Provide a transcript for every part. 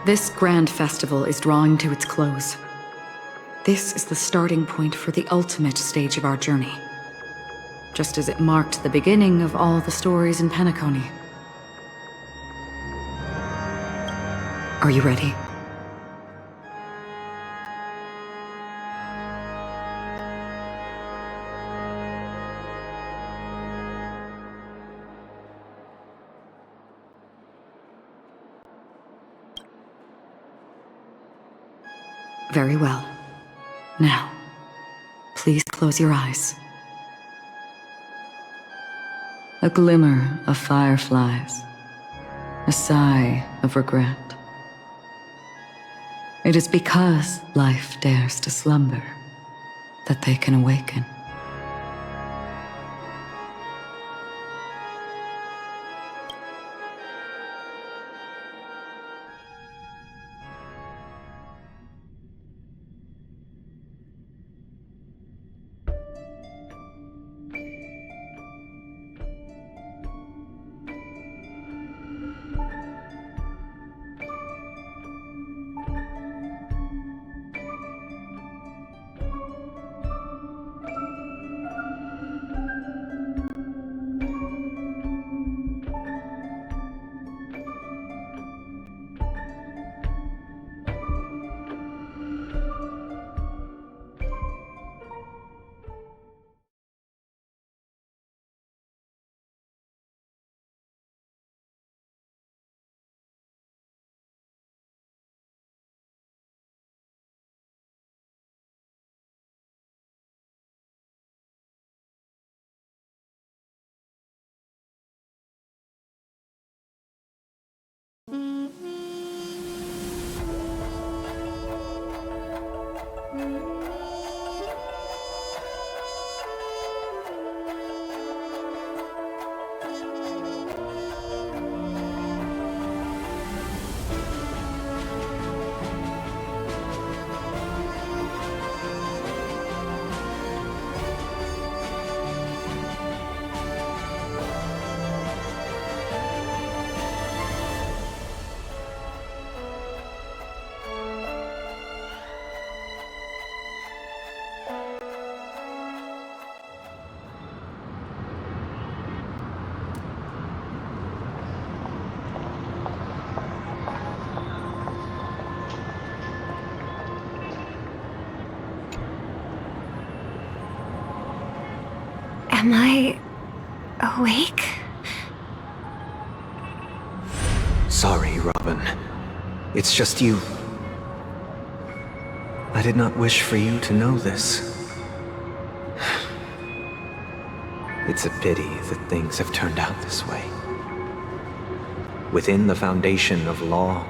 This grand festival is drawing to its close. This is the starting point for the ultimate stage of our journey. Just as it marked the beginning of all the stories in Penacony. Are you ready? Very well. Now, please close your eyes. A glimmer of fireflies. A sigh of regret. It is because life dares to slumber that they can awaken. Am I awake? Sorry, Robin. It's just you. I did not wish for you to know this. It's a pity that things have turned out this way. Within the foundation of law,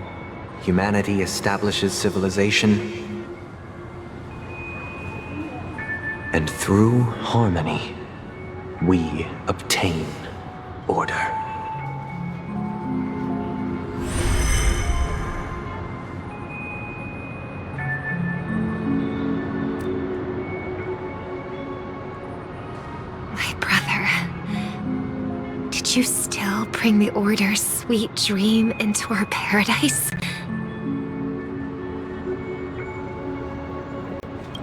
humanity establishes civilization, and through harmony, we obtain order. My brother. Did you still bring the Order's sweet dream into our paradise?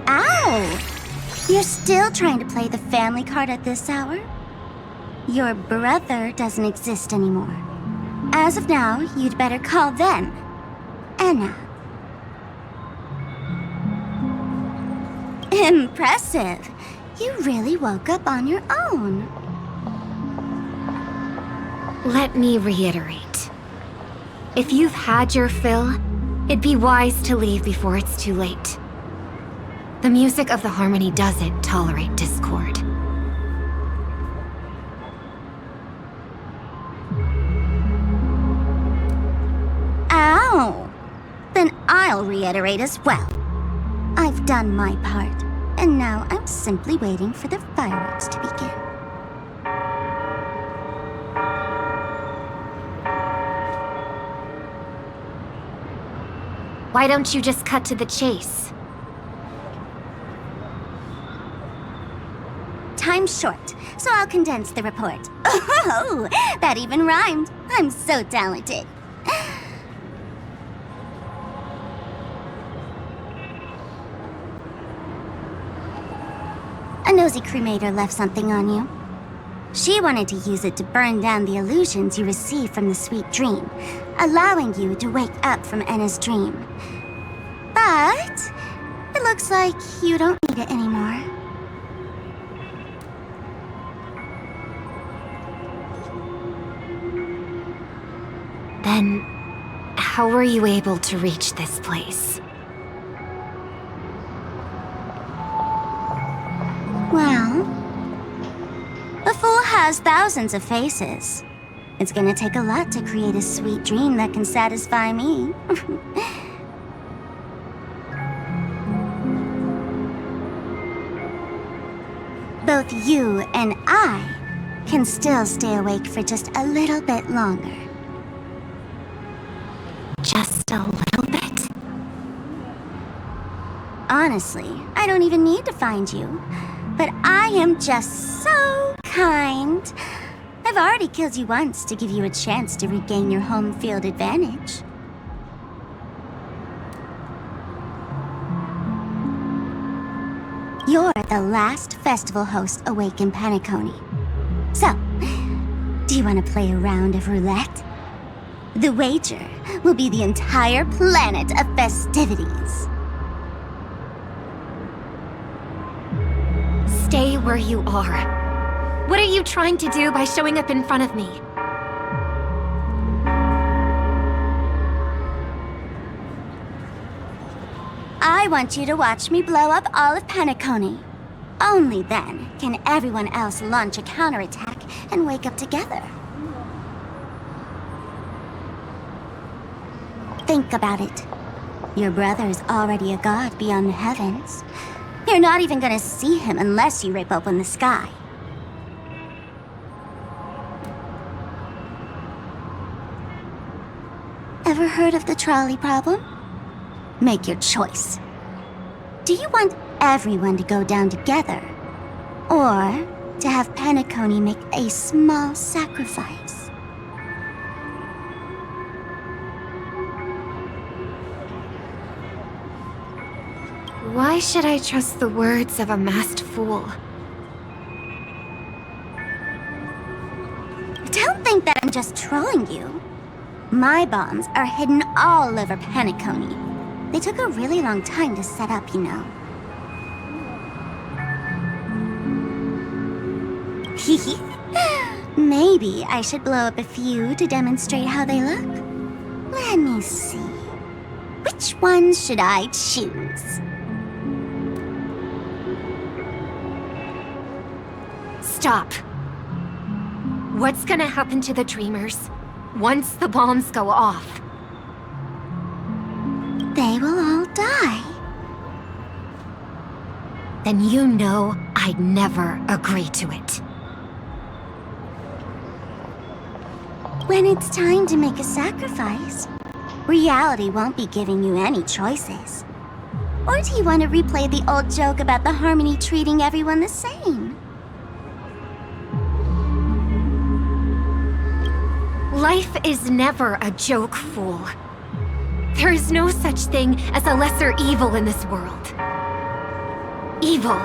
Ow! You're still trying to play the family card at this hour? Your brother doesn't exist anymore. As of now, you'd better call them Anna. Impressive. You really woke up on your own. Let me reiterate. If you've had your fill, it'd be wise to leave before it's too late. The music of the Harmony doesn't tolerate discord. Ow! Then I'll reiterate as well. I've done my part, and now I'm simply waiting for the fireworks to begin. Why don't you just cut to the chase? Time's short, so I'll condense the report. Oh, that even rhymed. I'm so talented. nosy cremator left something on you. She wanted to use it to burn down the illusions you received from the sweet dream, allowing you to wake up from Enna's dream. But it looks like you don't need it anymore. Then, how were you able to reach this place? Well, a fool has thousands of faces. It's gonna take a lot to create a sweet dream that can satisfy me. Both you and I can still stay awake for just a little bit longer. Just a little bit? Honestly, I don't even need to find you. But I am just so kind. I've already killed you once to give you a chance to regain your home field advantage. You're the last festival host awake in Penacony. So, do you want to play a round of roulette? The wager will be the entire planet of festivities. Stay where you are. What are you trying to do by showing up in front of me? I want you to watch me blow up all of Penacony. Only then can everyone else launch a counterattack and wake up together. Think about it. Your brother is already a god beyond the heavens. You're not even gonna see him unless you rip open the sky. Ever heard of the trolley problem? Make your choice. Do you want everyone to go down together? Or to have Penacony make a small sacrifice? Why should I trust the words of a masked fool? Don't think that I'm just trolling you. My bombs are hidden all over Penacony. They took a really long time to set up, you know. Maybe I should blow up a few to demonstrate how they look. Let me see. Which ones should I choose? Stop. What's gonna happen to the Dreamers once the bombs go off? They will all die. Then you know I'd never agree to it. When it's time to make a sacrifice, reality won't be giving you any choices. Or do you want to replay the old joke about the Harmony treating everyone the same? Life is never a joke, fool. There is no such thing as a lesser evil in this world. Evil,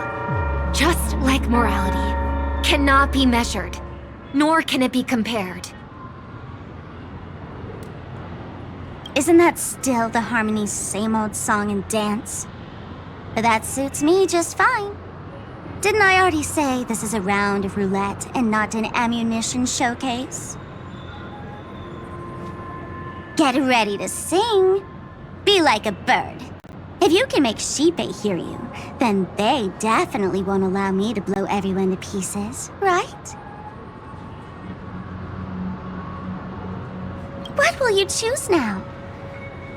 just like morality, cannot be measured, nor can it be compared. Isn't that still the Harmony's same old song and dance? That suits me just fine. Didn't I already say this is a round of roulette and not an ammunition showcase? Get ready to sing. Be like a bird. If you can make Sheepei hear you, then they definitely won't allow me to blow everyone to pieces, right? What will you choose now?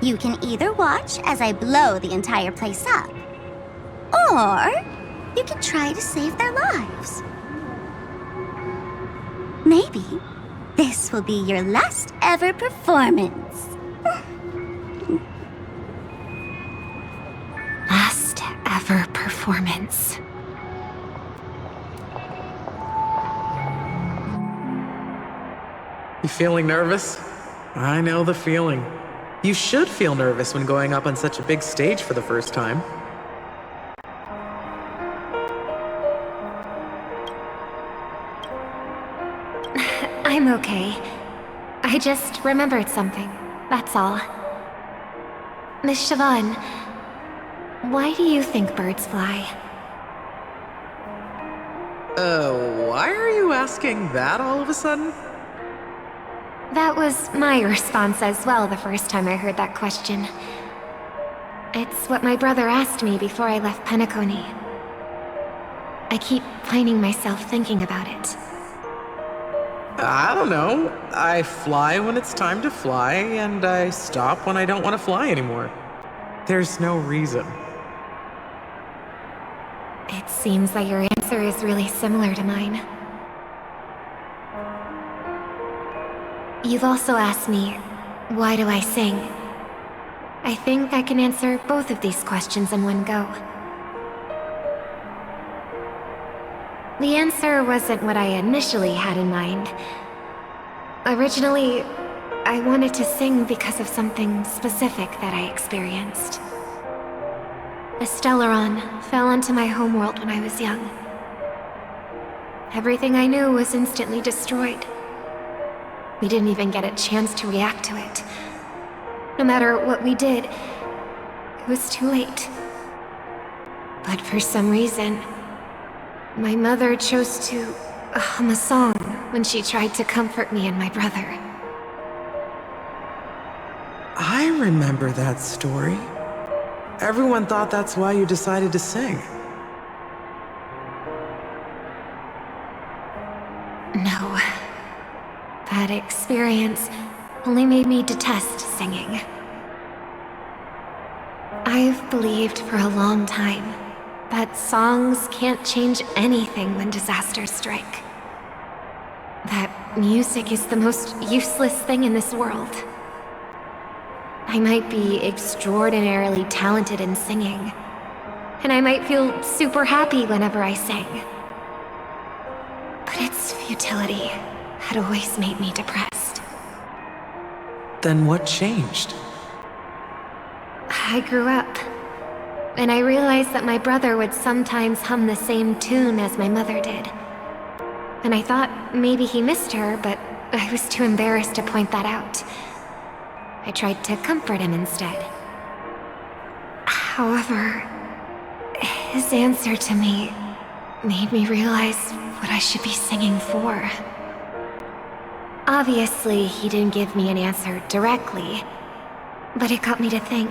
You can either watch as I blow the entire place up, or you can try to save their lives. Maybe this will be your last ever performance. Last ever performance. You feeling nervous? I know the feeling. You should feel nervous when going up on such a big stage for the first time. I just remembered something, that's all. Miss Siobhan, why do you think birds fly? Why are you asking that all of a sudden? That was my response as well the first time I heard that question. It's what my brother asked me before I left Penacony. I keep finding myself thinking about it. I don't know. I fly when it's time to fly, and I stop when I don't want to fly anymore. There's no reason. It seems that your answer is really similar to mine. You've also asked me, why do I sing? I think I can answer both of these questions in one go. The answer wasn't what I initially had in mind. Originally, I wanted to sing because of something specific that I experienced. A Stellaron fell into my homeworld when I was young. Everything I knew was instantly destroyed. We didn't even get a chance to react to it. No matter what we did, it was too late. But for some reason, my mother chose to hum a song when she tried to comfort me and my brother. I remember that story. Everyone thought that's why you decided to sing. No. That experience only made me detest singing. I've believed for a long time that songs can't change anything when disasters strike. That music is the most useless thing in this world. I might be extraordinarily talented in singing, and I might feel super happy whenever I sing. But its futility had always made me depressed. Then what changed? I grew up, and I realized that my brother would sometimes hum the same tune as my mother did. And I thought maybe he missed her, but I was too embarrassed to point that out. I tried to comfort him instead. However, his answer to me made me realize what I should be singing for. Obviously, he didn't give me an answer directly, but it got me to think.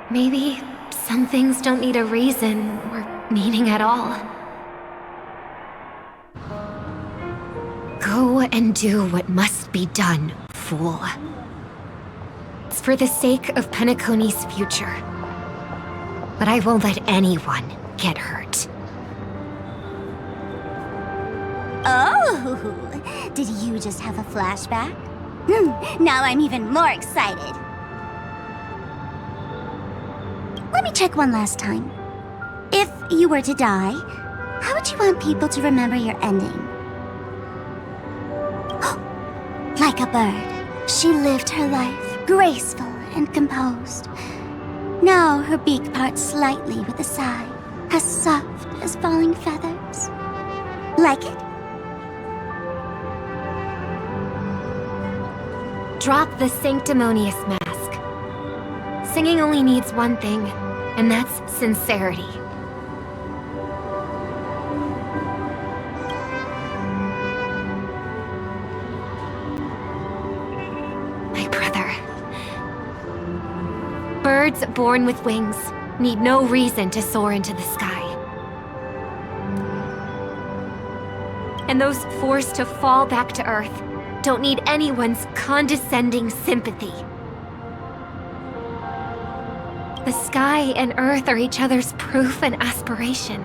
Maybe some things don't need a reason or meaning at all. Go and do what must be done, fool. It's for the sake of Penacony's future. But I won't let anyone get hurt. Oh, did you just have a flashback? Now I'm even more excited. Let me check one last time. If you were to die, how would you want people to remember your ending? Like a bird, she lived her life, graceful and composed. Now her beak parts slightly with a sigh, as soft as falling feathers. Like it? Drop the sanctimonious mask. Singing only needs one thing, and that's sincerity. My brother. Birds born with wings need no reason to soar into the sky. And those forced to fall back to Earth don't need anyone's condescending sympathy. The sky and Earth are each other's proof and aspiration.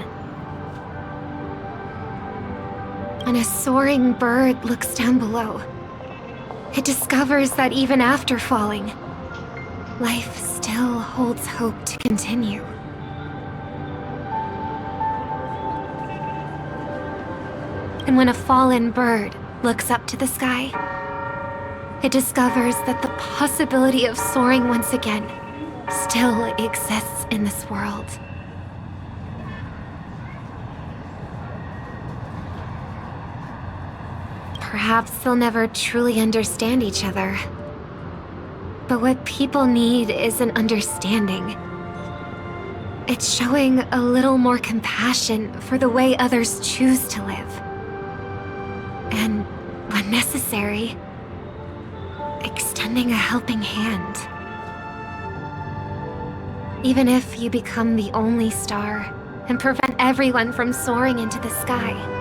When a soaring bird looks down below, it discovers that even after falling, life still holds hope to continue. And when a fallen bird looks up to the sky, it discovers that the possibility of soaring once again still exists in this world. perhaps they'll never truly understand each other. But what people need is an understanding. It's showing a little more compassion for the way others choose to live. And, when necessary, extending a helping hand. Even if you become the only star and prevent everyone from soaring into the sky,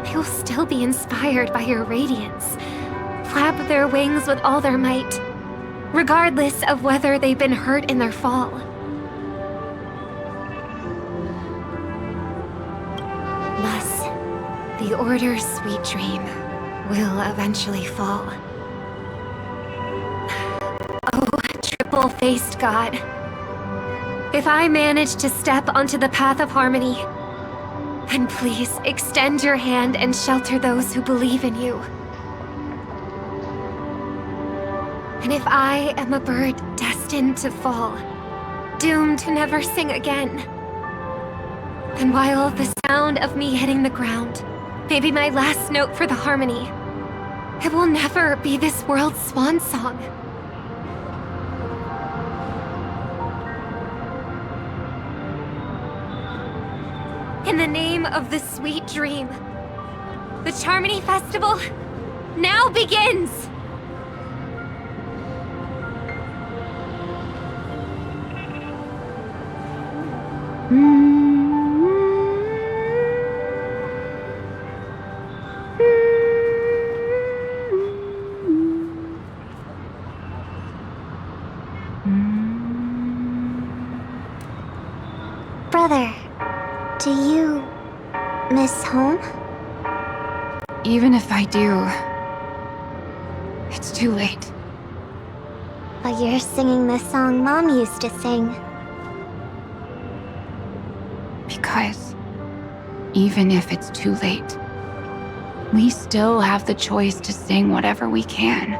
they will still be inspired by your radiance, flap their wings with all their might, regardless of whether they've been hurt in their fall. Thus, the Order's sweet dream will eventually fall. Oh, triple-faced god. If I manage to step onto the path of harmony, then please extend your hand and shelter those who believe in you. And if I am a bird destined to fall, doomed to never sing again, then while the sound of me hitting the ground may be my last note for the harmony, it will never be this world's swan song. In the name of the sweet dream, the Charmony Festival now begins! Brother, do you miss home? Even if I do, it's too late. But you're singing the song Mom used to sing. Because even if it's too late, we still have the choice to sing whatever we can.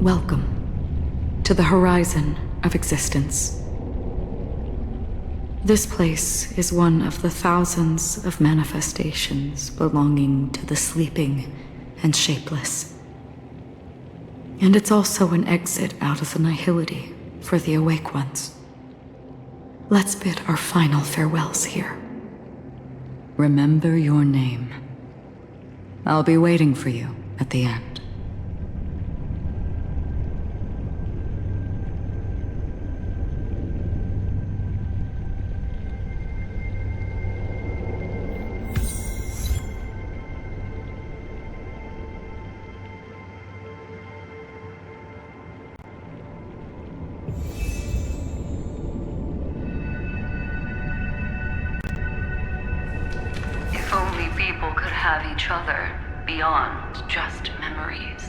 Welcome to the horizon of existence. This place is one of the thousands of manifestations belonging to the sleeping and shapeless. And it's also an exit out of the nihility for the awake ones. Let's bid our final farewells here. Remember your name. I'll be waiting for you at the end. If only people could have each other beyond just memories.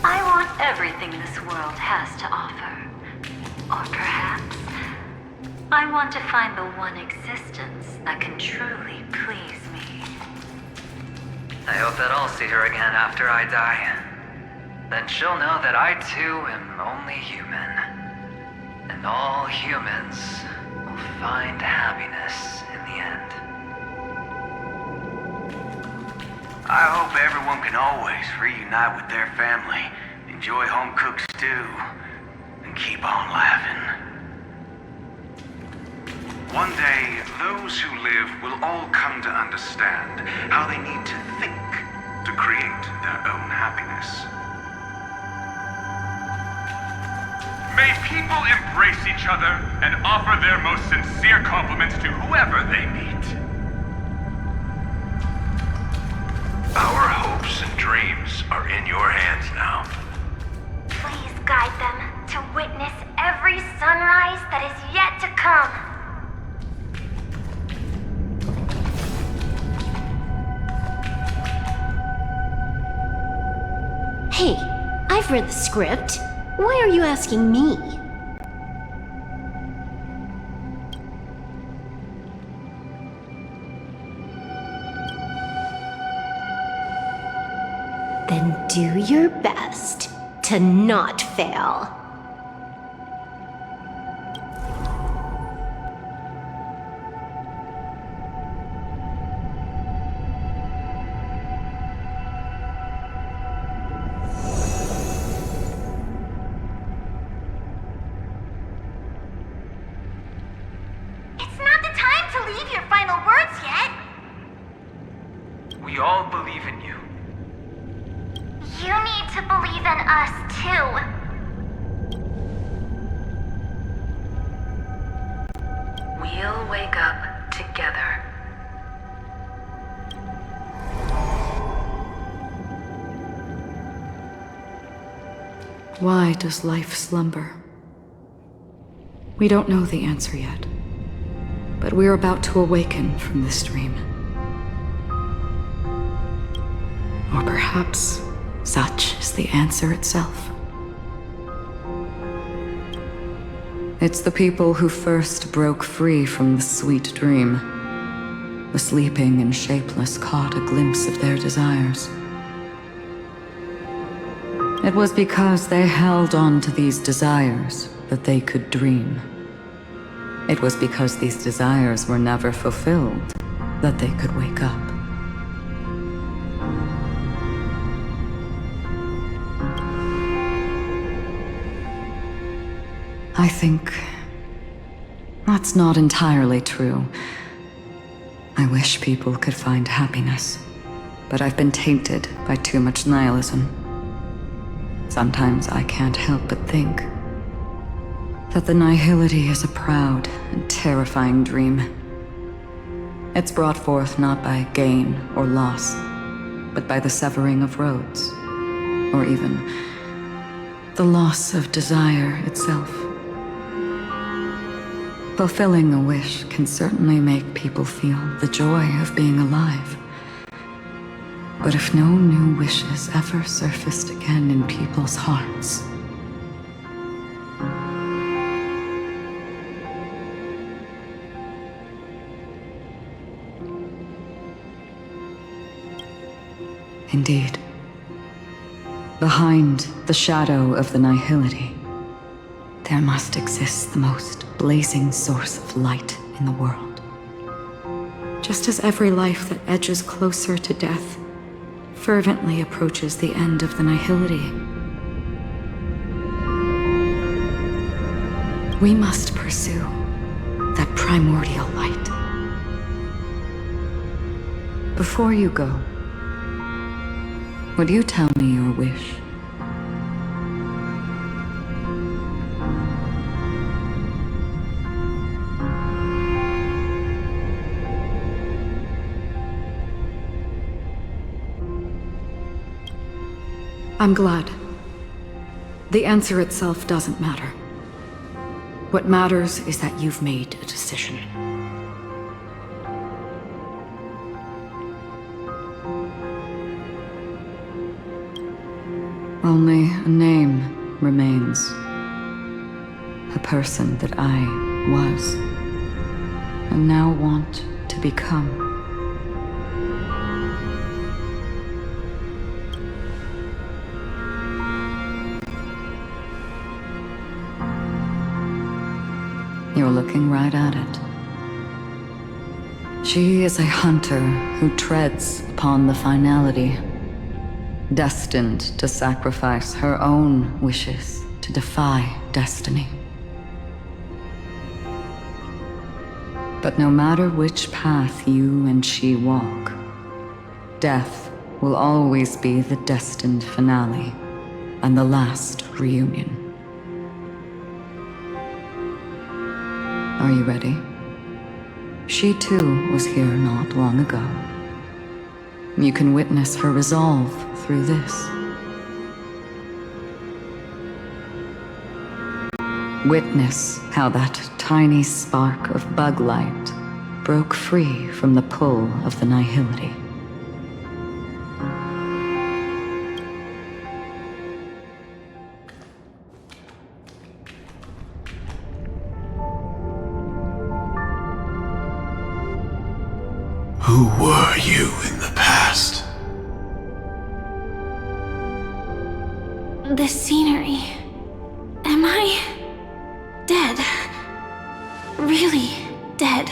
I want everything this world has to offer. Or perhaps, I want to find the one existence that can truly please me. I hope that I'll see her again after I die. Then she'll know that I too am only human. And all humans will find happiness in the end. I hope everyone can always reunite with their family, enjoy home-cooked stew, and keep on laughing. One day, those who live will all come to understand how they need to think to create their own happiness. May people embrace each other and offer their most sincere compliments to whoever they meet. Our hopes and dreams are in your hands now. Please guide them to witness every sunrise that is yet to come. Hey, I've read the script. Why are you asking me? Then do your best to not fail. It's not the time to leave your final words yet. We all believe in you. You need to believe in us, too. We'll wake up together. Why does life slumber? We don't know the answer yet, but we're about to awaken from this dream. Or perhaps such is the answer itself. It's the people who first broke free from the sweet dream. The sleeping and shapeless caught a glimpse of their desires. It was because they held on to these desires that they could dream. It was because these desires were never fulfilled that they could wake up. I think that's not entirely true. I wish people could find happiness, but I've been tainted by too much nihilism. Sometimes I can't help but think that the nihility is a proud and terrifying dream. It's brought forth not by gain or loss, but by the severing of roads, or even the loss of desire itself. Fulfilling a wish can certainly make people feel the joy of being alive. But if no new wishes ever surfaced again in people's hearts, indeed, behind the shadow of the nihility, there must exist the most blazing source of light in the world. Just as every life that edges closer to death fervently approaches the end of the nihility, we must pursue that primordial light. Before you go, would you tell me your wish? I'm glad. The answer itself doesn't matter. What matters is that you've made a decision. Only a name remains. A person that I was, and now want to become. You're looking right at it. She is a hunter who treads upon the finality, destined to sacrifice her own wishes to defy destiny. But no matter which path you and she walk, death will always be the destined finale and the last reunion. Are you ready? She too was here not long ago. You can witness her resolve through this. Witness how that tiny spark of bug light broke free from the pull of the nihility. Who were you in the past? The scenery. Am I dead? Really dead?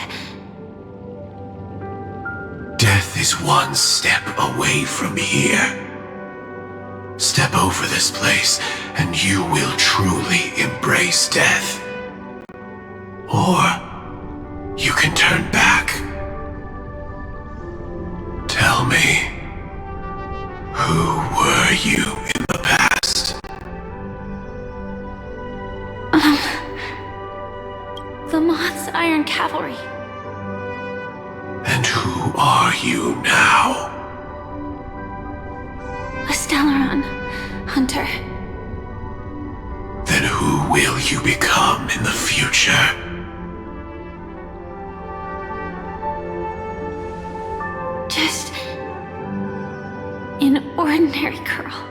Death is one step away from here. Step over this place, and you will truly embrace death. Or you can turn back. Tell me, who were you in the past? The Moth's Iron Cavalry. And who are you now? A Stellaron hunter. Then who will you become in the future? Just an ordinary girl.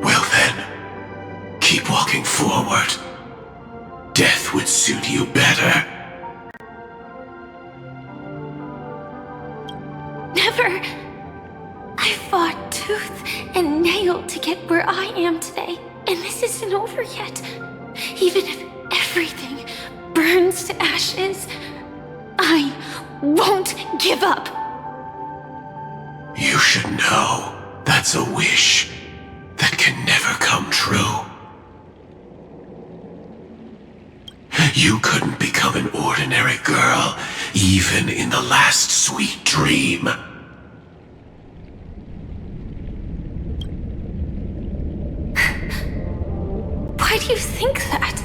Well then, keep walking forward. Death would suit you better. Never! I fought tooth and nail to get where I am today, and this isn't over yet. Even if everything burns to ashes, I won't give up. You should know that's a wish that can never come true. You couldn't become an ordinary girl, even in the last sweet dream. Why do you think that?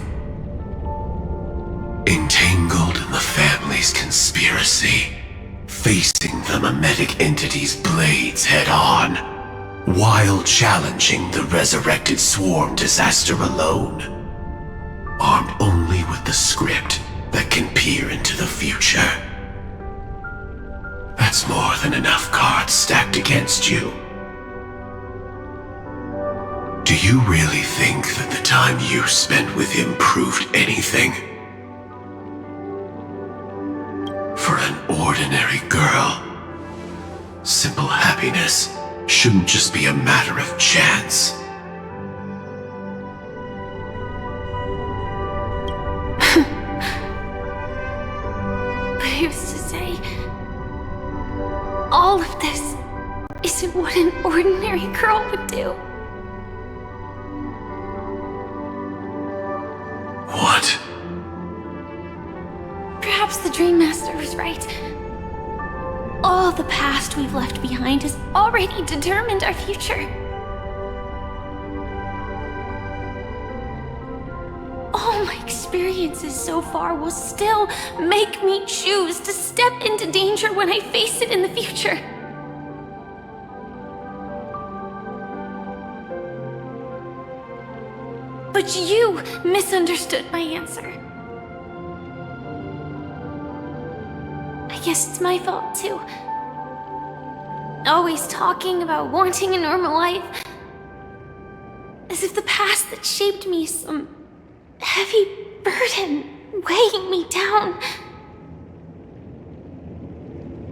Entangled in the family's conspiracy, facing the mimetic entity's blades head-on, while challenging the resurrected swarm disaster alone. Armed only with the script that can peer into the future. That's more than enough cards stacked against you. Do you really think that the time you spent with him proved anything? For an ordinary girl, simple happiness shouldn't just be a matter of chance. Used to say, all of this isn't what an ordinary girl would do. What? Perhaps the Dream Master was right. All the past we've left behind has already determined our future. All my experiences so far will still make me choose to step into danger when I face it in the future. But you misunderstood my answer. I guess it's my fault too. Always talking about wanting a normal life. As if the past that shaped me is some heavy burden weighing me down.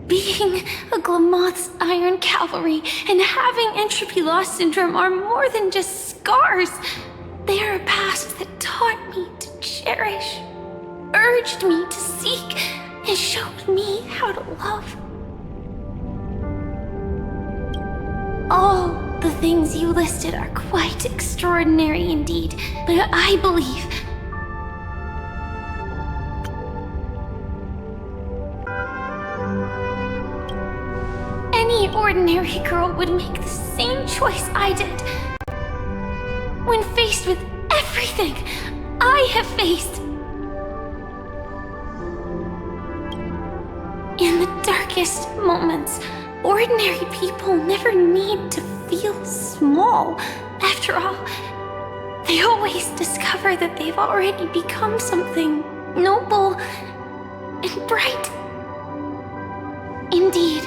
Being a Glamoth's Iron Cavalry and having entropy loss syndrome are more than just scars. They are a past that taught me to cherish, urged me to seek, and showed me how to love. All the things you listed are quite extraordinary indeed, but I believe any ordinary girl would make the same choice I did. When faced with everything I have faced. In the darkest moments, ordinary people never need to feel small. After all, they always discover that they've already become something noble and bright. Indeed,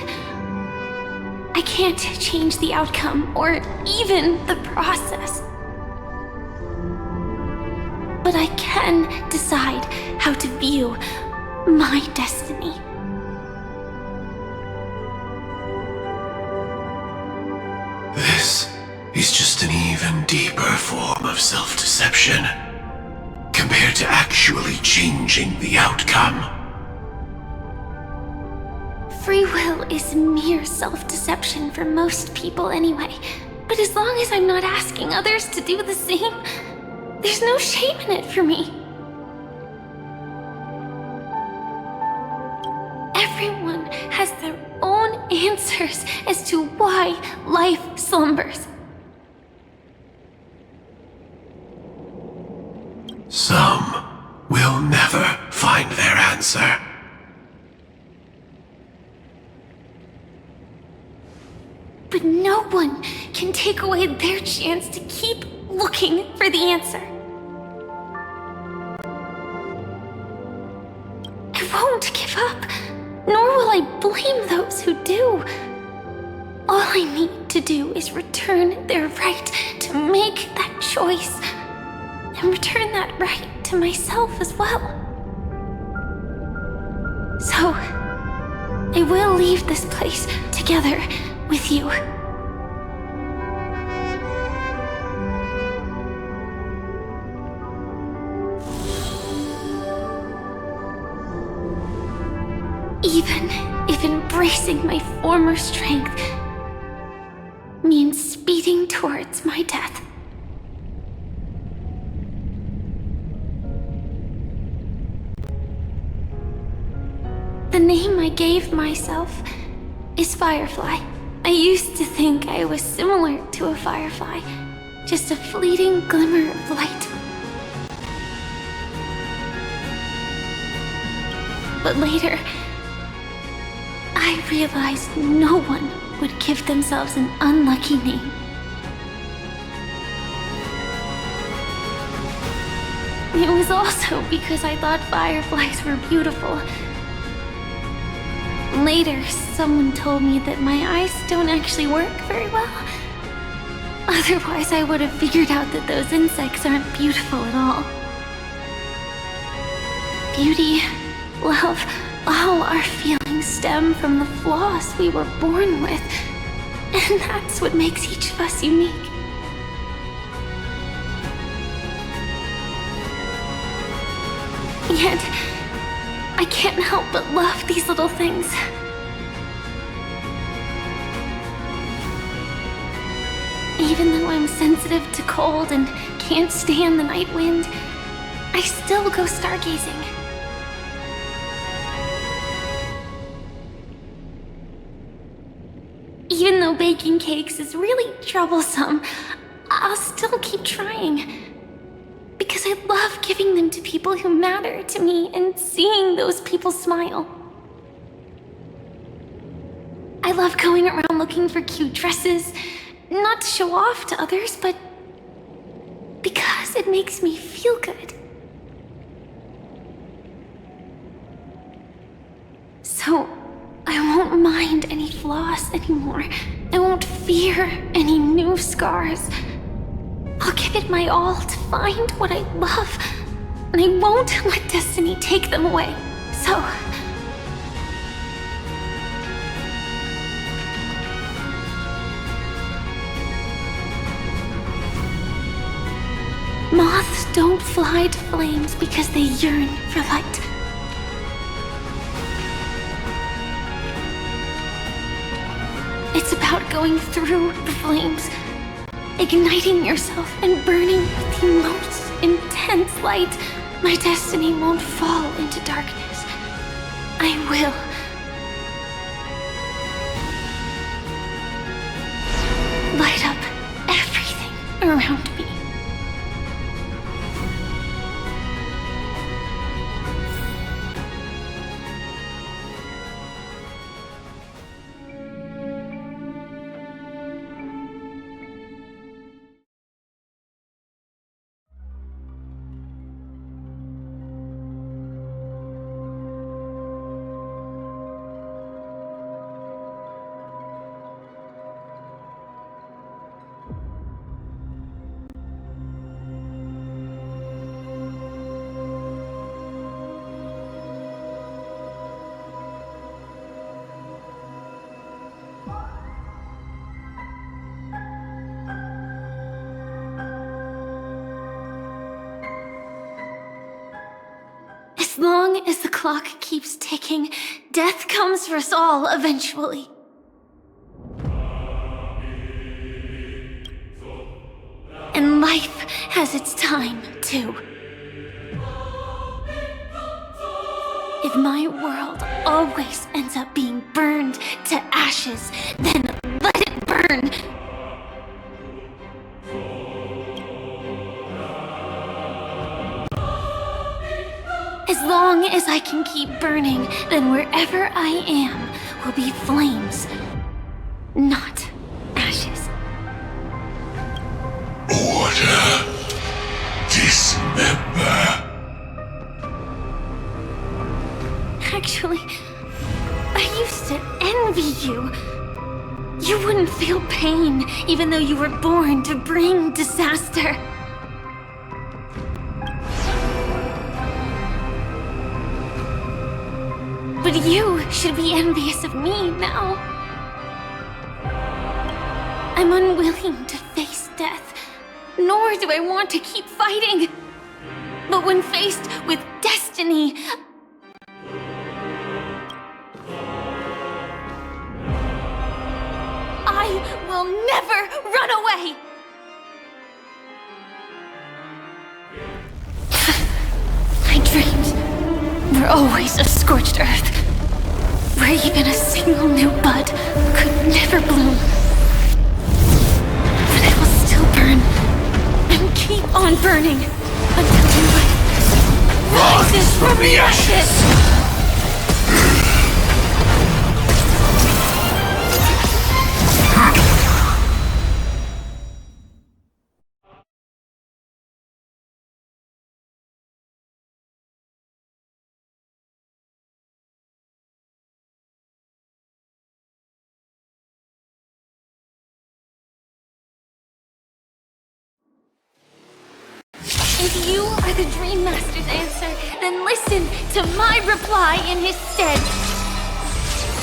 I can't change the outcome or even the process. But I can decide how to view my destiny. even deeper form of self-deception compared to actually changing the outcome. Free will is mere self-deception for most people anyway. But as long as I'm not asking others to do the same, there's no shame in it for me. Everyone has their own answers as to why life slumbers. Some will never find their answer. But no one can take away their chance to keep looking for the answer. I won't give up, nor will I blame those who do. All I need to do is return their right to make that choice, and return that right to myself as well. So, I will leave this place together with you. Even if embracing my former strength means speeding towards my death. The name I gave myself is Firefly. I used to think I was similar to a firefly, just a fleeting glimmer of light. But later, I realized no one would give themselves an unlucky name. It was also because I thought fireflies were beautiful. Later, someone told me that my eyes don't actually work very well. Otherwise, I would have figured out that those insects aren't beautiful at all. Beauty, love, all our feelings stem from the flaws we were born with. And that's what makes each of us unique. Yet, I can't help but love these little things. Even though I'm sensitive to cold and can't stand the night wind, I still go stargazing. Even though baking cakes is really troublesome, I'll still keep trying. Because I love giving them to people who matter to me and seeing those people smile. I love going around looking for cute dresses, not to show off to others, but because it makes me feel good. So, I won't mind any flaws anymore. I won't fear any new scars. I'll give it my all to find what I love, and I won't let destiny take them away. So... moths don't fly to flames because they yearn for light. It's about going through the flames, igniting yourself and burning with the most intense light. My destiny won't fall into darkness. I will. Light up everything around me. as the clock keeps ticking, death comes for us all eventually. And life has its time, too. If my world always ends up being burned to ashes, then let it burn! As long as I can keep burning, then wherever I am will be flames, not ashes. Order. Dismember. Actually, I used to envy you. You wouldn't feel pain, even though you were born to bring disaster. But you should be envious of me now. I'm unwilling to face death, nor do I want to keep fighting. But when faced with destiny, I will never run away! I dreamed we're always a scorched earth, where even a single new bud could never bloom. But I will still burn, and keep on burning, until new life rises from the ashes! If you are the Dream Master's answer, then listen to my reply in his stead.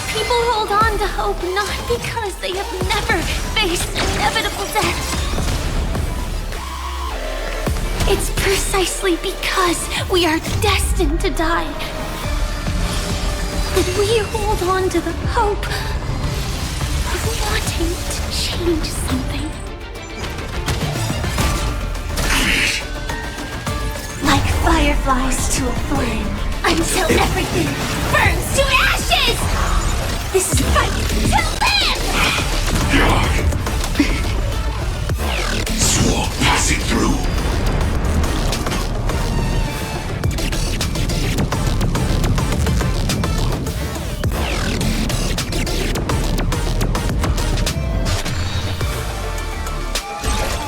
People hold on to hope not because they have never faced inevitable death. It's precisely because we are destined to die that we hold on to the hope of wanting to change something. Like fireflies to a flame, until everything burns to ashes! This is fight to live! Swarm passing through.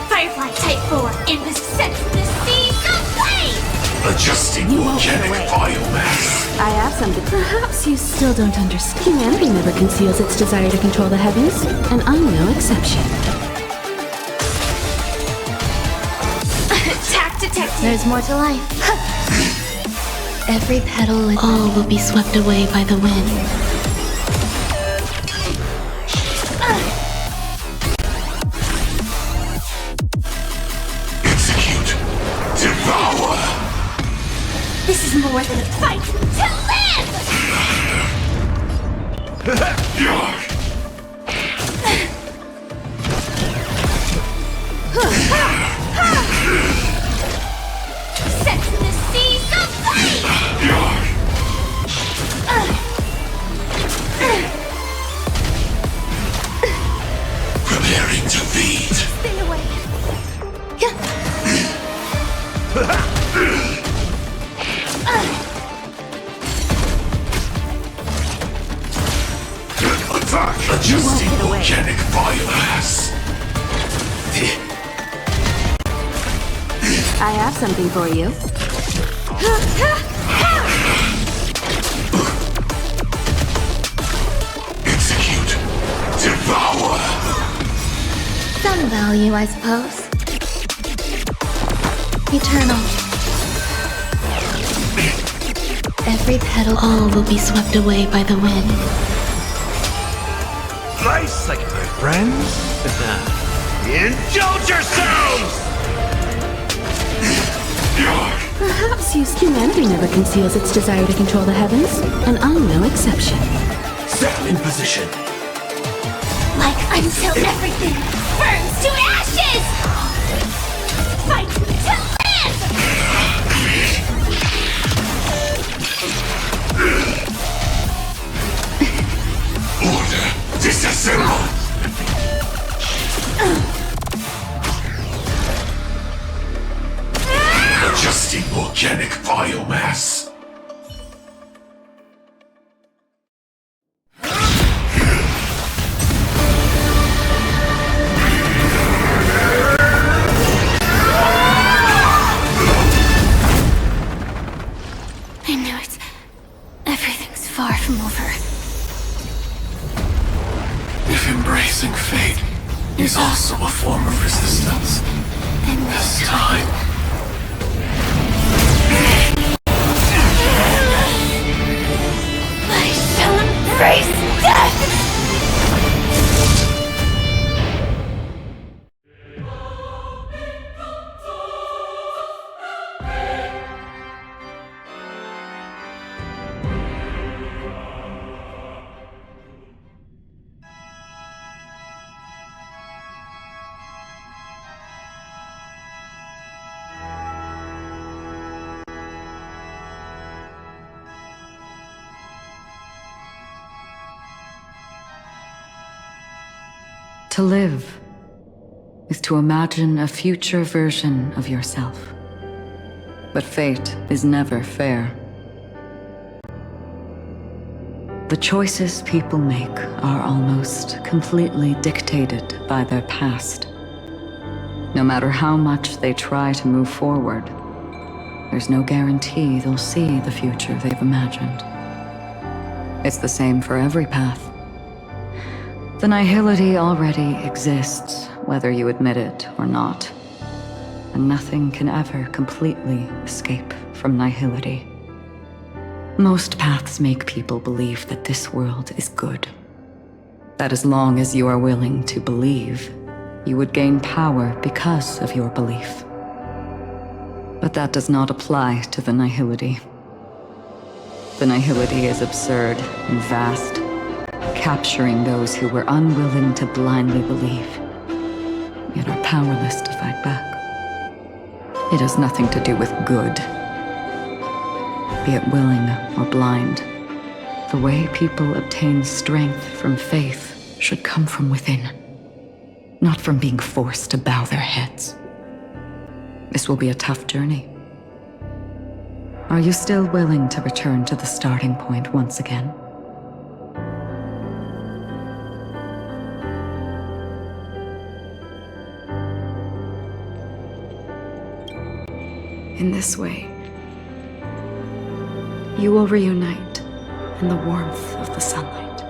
Firefly Type 4 in the center of the sea of flame! Adjusting volcanic biomass. I have something. Perhaps you still don't understand. Humanity never conceals its desire to control the heavens, and I'm no exception. Attack detected! There's more to life. Every petal and all will be swept away by the wind. Execute. Devour. This is more than a fight to live! Set to the seas of flame! Preparing to feed. Stay away. Attack. Adjusting volcanic biomass. I have something for you. Execute. Devour. Some value, I suppose. Eternal. Every petal, all will be swept away by the wind. Nice, like my friends. Indulge yourselves! Perhaps humanity never conceals its desire to control the heavens, and I'm no exception. Stand in position. Like until everything burns to ashes! Fight to live! Order disassemble. Adjusting organic biomass. I knew it. Everything's far from over. If embracing fate is also a form of resistance, Then this time... I shall embrace death! To live is to imagine a future version of yourself. But fate is never fair. The choices people make are almost completely dictated by their past. No matter how much they try to move forward, there's no guarantee they'll see the future they've imagined. It's the same for every path. The nihility already exists, whether you admit it or not. And nothing can ever completely escape from nihility. Most paths make people believe that this world is good. That as long as you are willing to believe, you would gain power because of your belief. But that does not apply to the nihility. The nihility is absurd and vast, capturing those who were unwilling to blindly believe, yet are powerless to fight back. It has nothing to do with good. Be it willing or blind, the way people obtain strength from faith should come from within, not from being forced to bow their heads. This will be a tough journey. Are you still willing to return to the starting point once again? In this way, you will reunite in the warmth of the sunlight.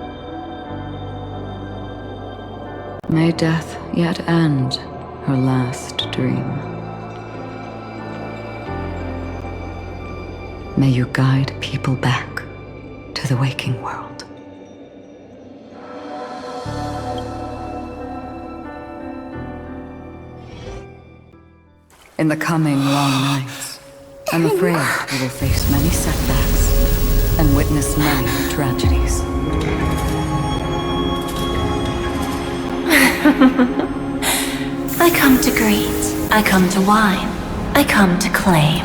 May death yet end her last dream. May you guide people back to the waking world. In the coming long nights, I'm afraid you will face many setbacks and witness many tragedies. I come to greet, I come to whine, I come to claim.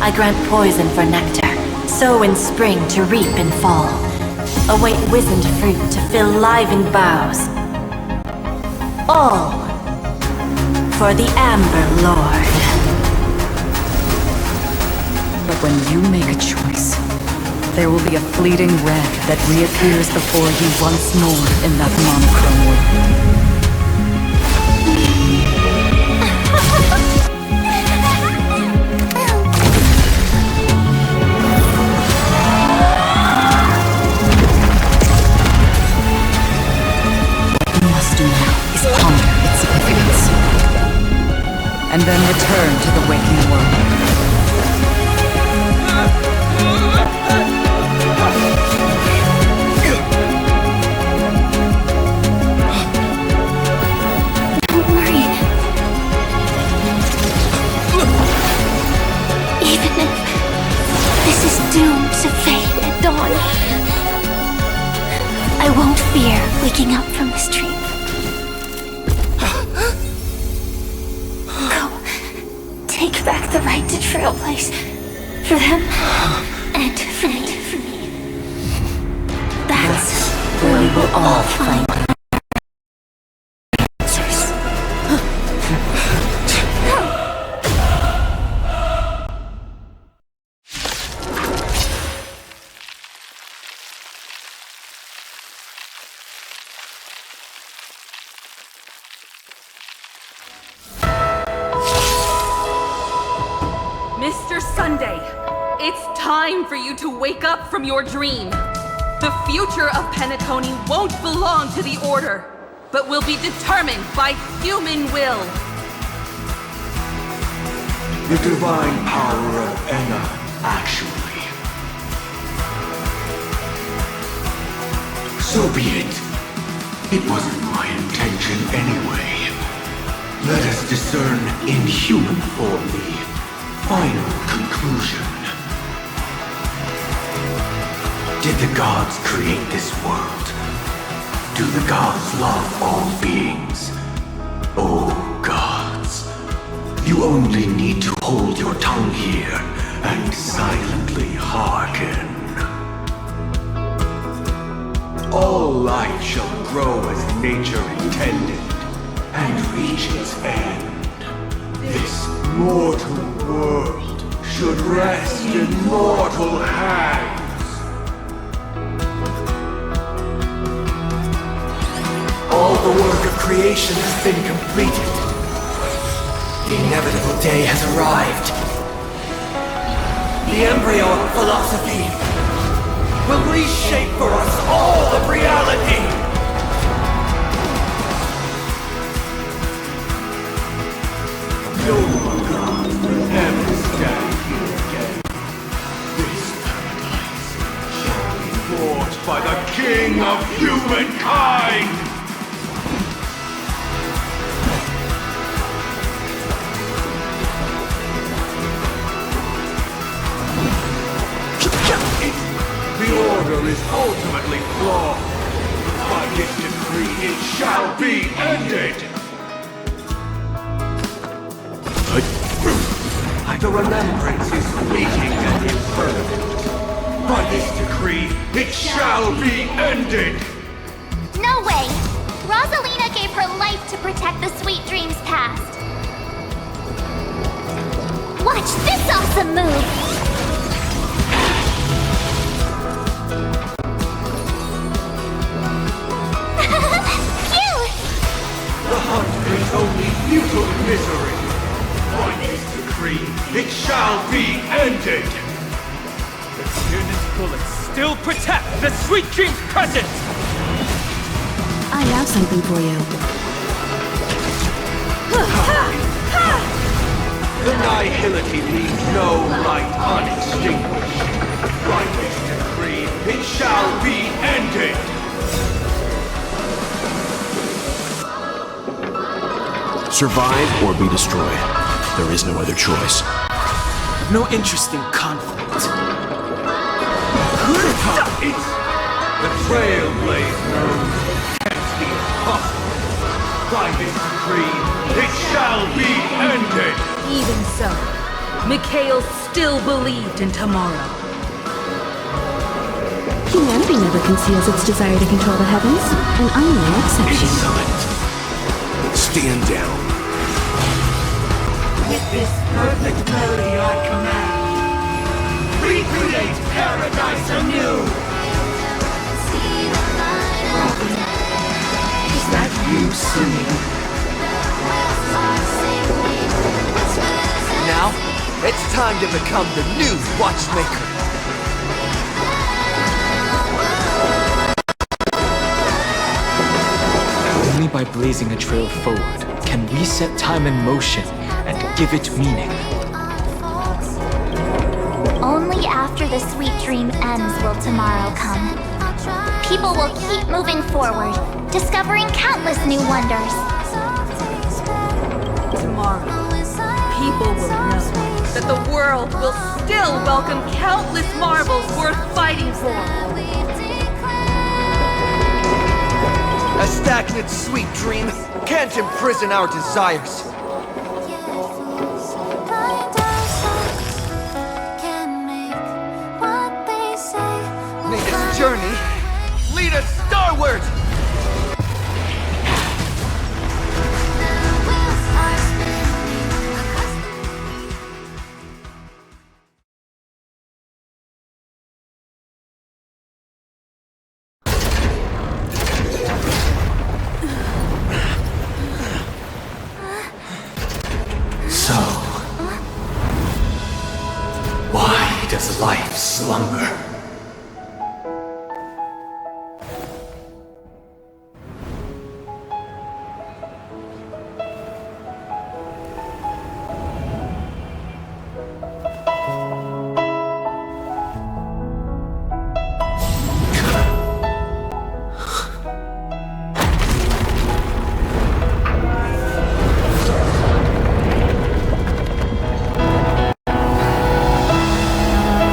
I grant poison for nectar, sow in spring to reap in fall. Await wizened fruit to fill livened boughs. All for the Amber Lord. But when you make a choice, there will be a fleeting red that reappears before you once more in that monochrome world. What you must do now is ponder its significance, and then return to the waking world. Don't worry. waking up from this dream. Go. Take back the right to Trailblaze. For them, and for me. That's where we will all find answers. Mr. Sunday, it's time for you to wake up from your dream. The future of Penacony won't belong to the Order, but will be determined by human will. The divine power of Enna, actually. So be it. It wasn't my intention anyway. Let us discern in human form the final conclusion. Did the gods create this world? Do the gods love all beings? Oh gods, you only need to hold your tongue here and silently hearken. All life shall grow as nature intended and reach its end. This mortal world should rest in mortal hands. All the work of creation has been completed. The inevitable day has arrived. The embryo of philosophy will reshape for us all of reality. No god will ever stand here again. This paradise shall be fought by the king of humankind! The Order is ultimately flawed. By this decree, it shall be ended! The remembrance is fleeting and impermanent. By this decree, it shall be ended! No way! Rosalina gave her life to protect the sweet dreams past. Watch this awesome move! The hunt brings only futile misery. By this decree, it shall be ended! The Tyrann's bullets still protect the Sweet Dream's presence! I have something for you. The nihility leaves no light unextinguished. By this decree, it shall be ended! Survive or be destroyed. There is no other choice. No interest in conflict. It's the Trailblaze knows against the impossible. By this decree, it shall be ended! Even so, Mikhail still believed in tomorrow. Humanity never conceals its desire to control the heavens, and I'm no exception. Insolent! Stand down. With this perfect melody I command, recreate paradise anew! Is that you singing? Now, it's time to become the new watchmaker. Only by blazing a trail forward can we set time in motion and give it meaning. Only after the sweet dream ends will tomorrow come. People will keep moving forward, discovering countless new wonders. Tomorrow, people will know that the world will still welcome countless marvels worth fighting for. stagnant sweet dream can't imprison our desires. May this journey lead us starward! So, why does life slumber?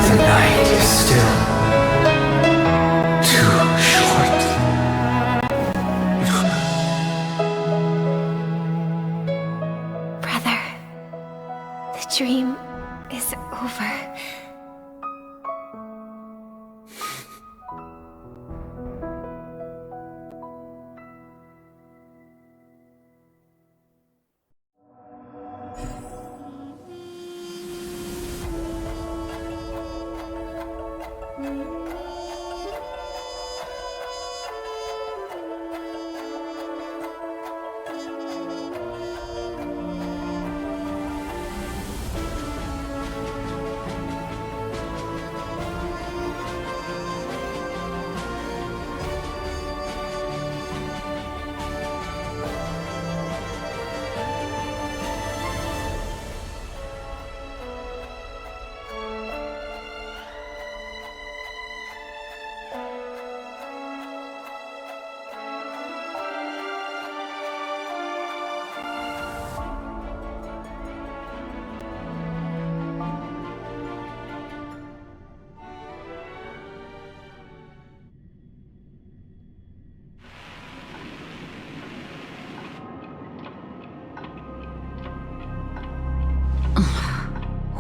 The night is still too short. Brother, the dream is over.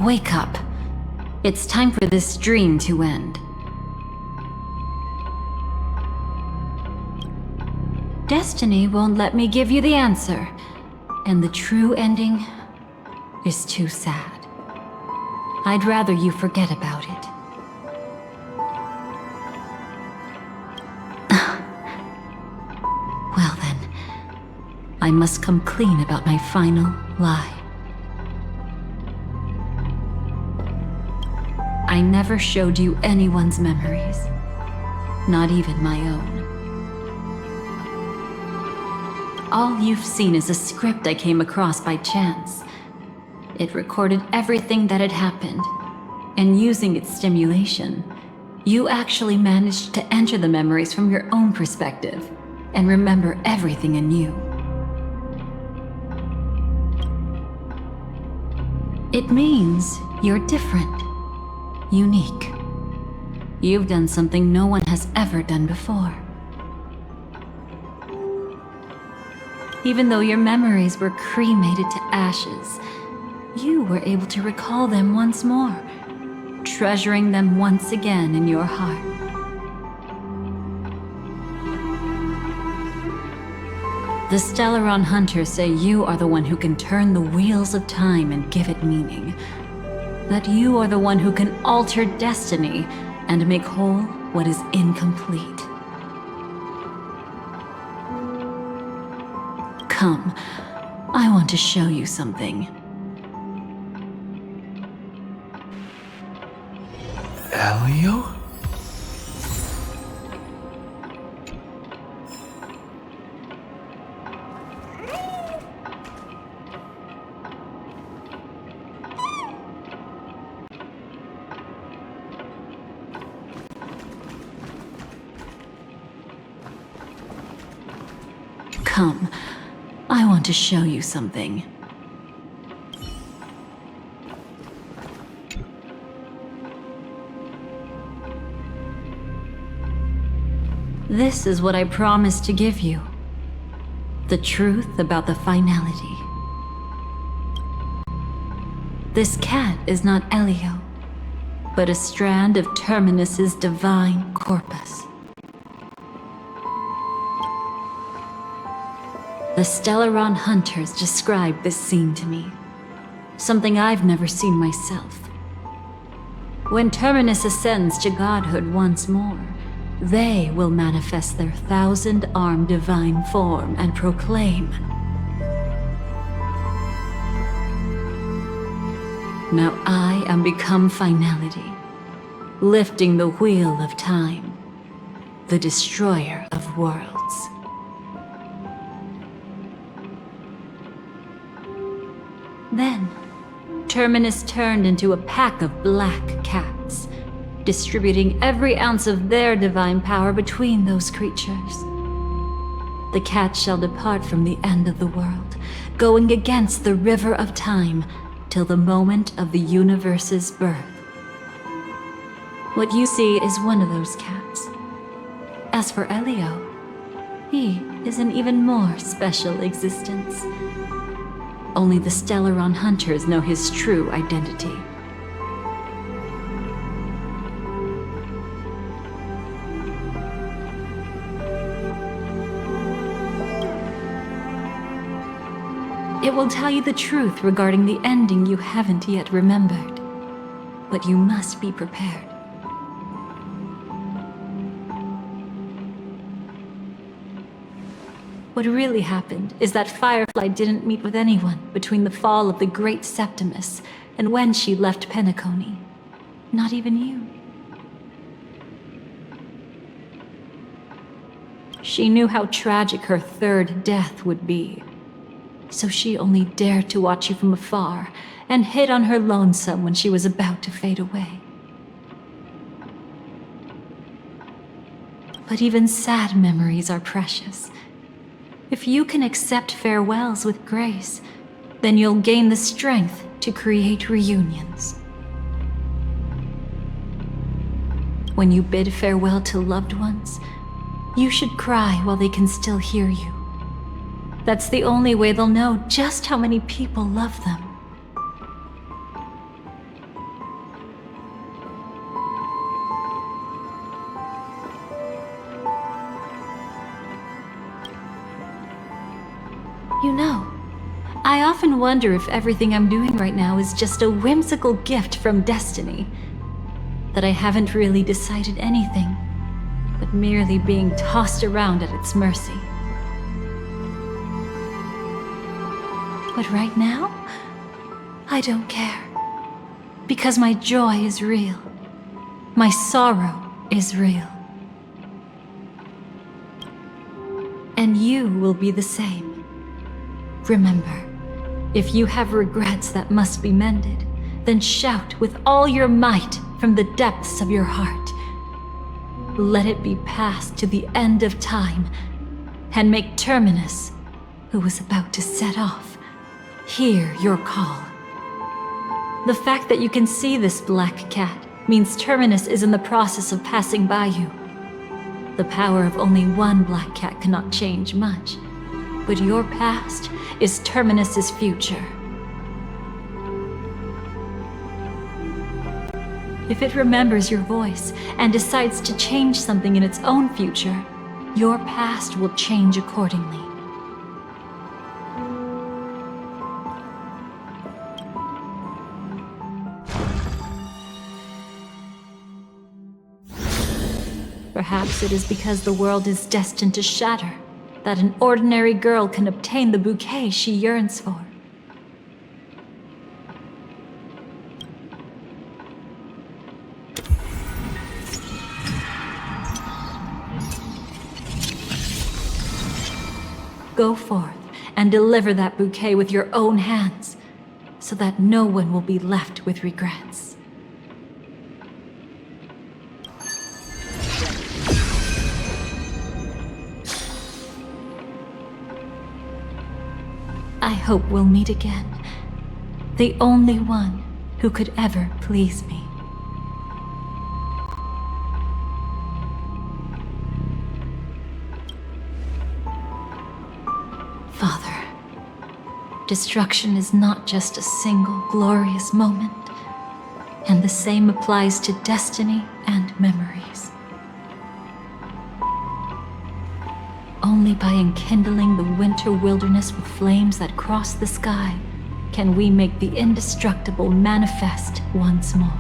Wake up. It's time for this dream to end. Destiny won't let me give you the answer, and the true ending is too sad. I'd rather you forget about it. Well then, I must come clean about my final lie. I never showed you anyone's memories, not even my own. All you've seen is a script I came across by chance. It recorded everything that had happened, and using its stimulation, you actually managed to enter the memories from your own perspective and remember everything anew. It means you're different. Unique. You've done something no one has ever done before. Even though your memories were cremated to ashes, you were able to recall them once more, treasuring them once again in your heart. The Stellaron Hunters say you are the one who can turn the wheels of time and give it meaning. That you are the one who can alter destiny and make whole what is incomplete. Come, I want to show you something. Elio? Come, I want to show you something. This is what I promised to give you, The truth about the finality. This cat is not Elio, but a strand of Terminus's divine corpus. The Stellaron hunters described this scene to me, something I've never seen myself. When Terminus ascends to godhood once more, they will manifest their 1,000-armed divine form and proclaim, "Now I am become finality, lifting the wheel of time, the destroyer of worlds." Then, Terminus turned into a pack of black cats, distributing every ounce of their divine power between those creatures. The cats shall depart from the end of the world, going against the river of time till the moment of the universe's birth. What you see is one of those cats. As for Elio, he is an even more special existence. Only the Stellaron hunters know his true identity. It will tell you the truth regarding the ending you haven't yet remembered. But you must be prepared. What really happened is that Firefly didn't meet with anyone between the fall of the Great Septimus and when she left Penacony. Not even you. She knew how tragic her third death would be. So she only dared to watch you from afar and hid on her lonesome when she was about to fade away. But even sad memories are precious. If you can accept farewells with grace, then you'll gain the strength to create reunions. When you bid farewell to loved ones, you should cry while they can still hear you. That's the only way they'll know just how many people love them. You know, I often wonder if everything I'm doing right now is just a whimsical gift from destiny. That I haven't really decided anything, but merely being tossed around at its mercy. But right now, I don't care. Because my joy is real. My sorrow is real. And you will be the same. Remember, if you have regrets that must be mended, then shout with all your might from the depths of your heart. Let it be passed to the end of time, and make Terminus, who was about to set off, hear your call. The fact that you can see this black cat means Terminus is in the process of passing by you. The power of only one black cat cannot change much, but your past is Terminus's future. If it remembers your voice and decides to change something in its own future, your past will change accordingly. Perhaps it is because the world is destined to shatter that an ordinary girl can obtain the bouquet she yearns for. Go forth and deliver that bouquet with your own hands, so that no one will be left with regrets. I hope we'll meet again. The only one who could ever please me. Father, destruction is not just a single glorious moment, and the same applies to destiny and memories. Only by enkindling the winter wilderness with flames that cross the sky can we make the indestructible manifest once more.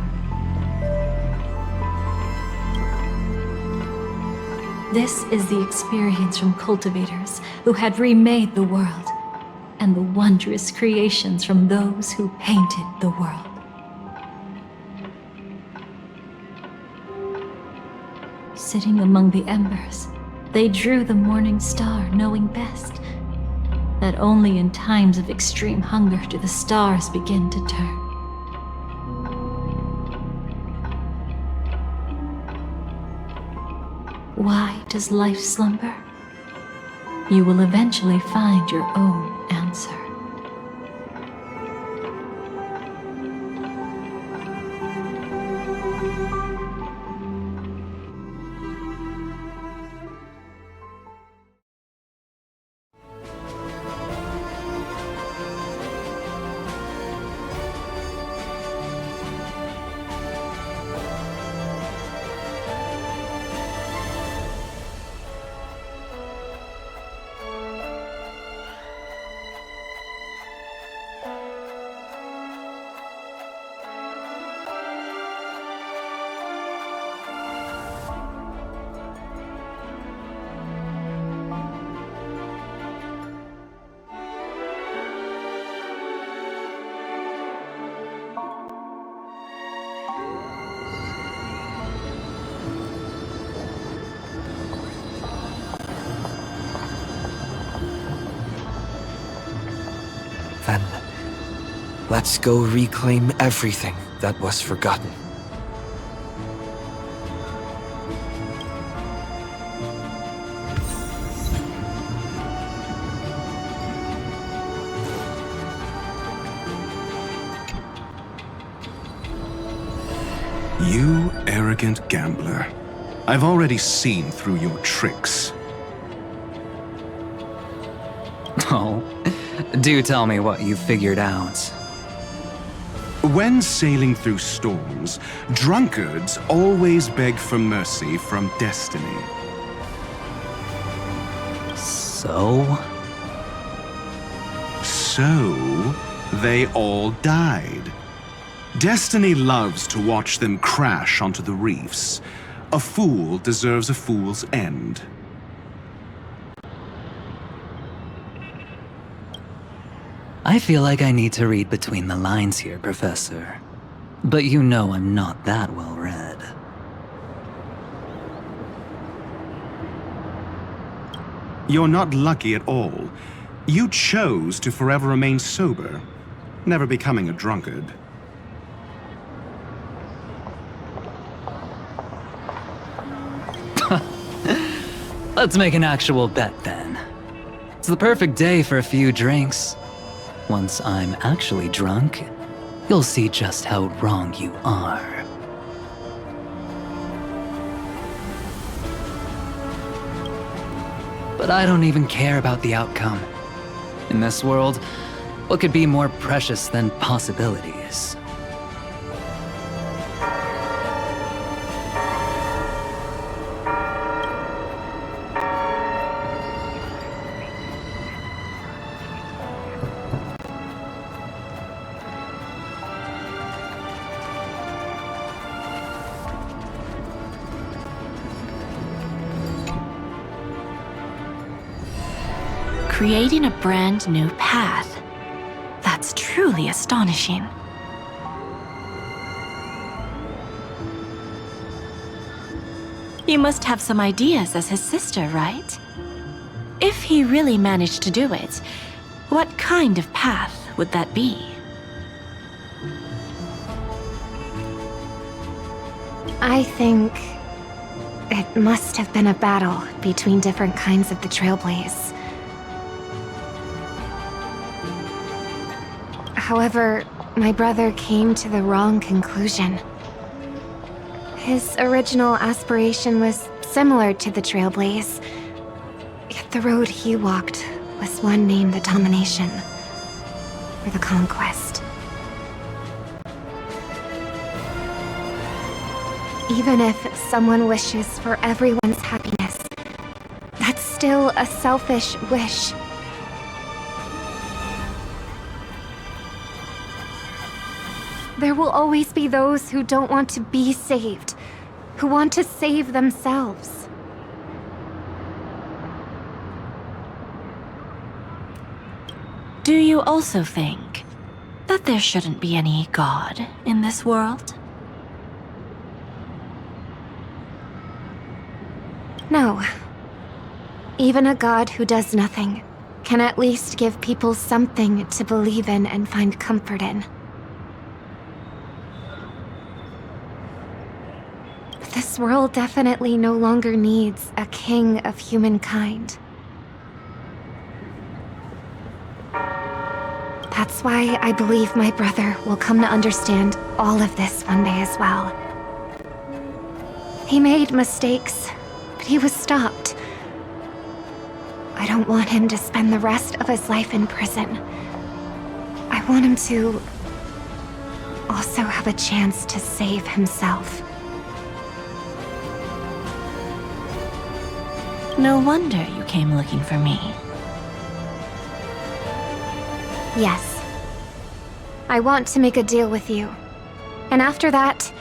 This is the experience from cultivators who had remade the world, and the wondrous creations from those who painted the world. Sitting among the embers, they drew the morning star, knowing best that only in times of extreme hunger do the stars begin to turn. Why does life slumber? You will eventually find your own answer. Then, let's go reclaim everything that was forgotten. You arrogant gambler. I've already seen through your tricks. Oh, do tell me what you figured out. When sailing through storms, drunkards always beg for mercy from destiny. So? So, they all died. Destiny loves to watch them crash onto the reefs. A fool deserves a fool's end. I feel like I need to read between the lines here, Professor. But you know I'm not that well read. You're not lucky at all. You chose to forever remain sober, never becoming a drunkard. Let's make an actual bet then. It's the perfect day for a few drinks. Once I'm actually drunk, you'll see just how wrong you are. But I don't even care about the outcome. In this world, what could be more precious than possibilities? Creating a brand new path. That's truly astonishing. You must have some ideas as his sister, right? If he really managed to do it, what kind of path would that be? I think it must have been a battle between different kinds of the Trailblaze. However, my brother came to the wrong conclusion. His original aspiration was similar to the Trailblaze, yet the road he walked was one named the domination, or the conquest. Even if someone wishes for everyone's happiness, that's still a selfish wish. There will always be those who don't want to be saved, who want to save themselves. Do you also think that there shouldn't be any God in this world? No. Even a god who does nothing can at least give people something to believe in and find comfort in. But this world definitely no longer needs a king of humankind. That's why I believe my brother will come to understand all of this one day as well. He made mistakes, but he was stopped. I don't want him to spend the rest of his life in prison. I want him to also have a chance to save himself. No wonder you came looking for me. Yes. I want to make a deal with you. And after that,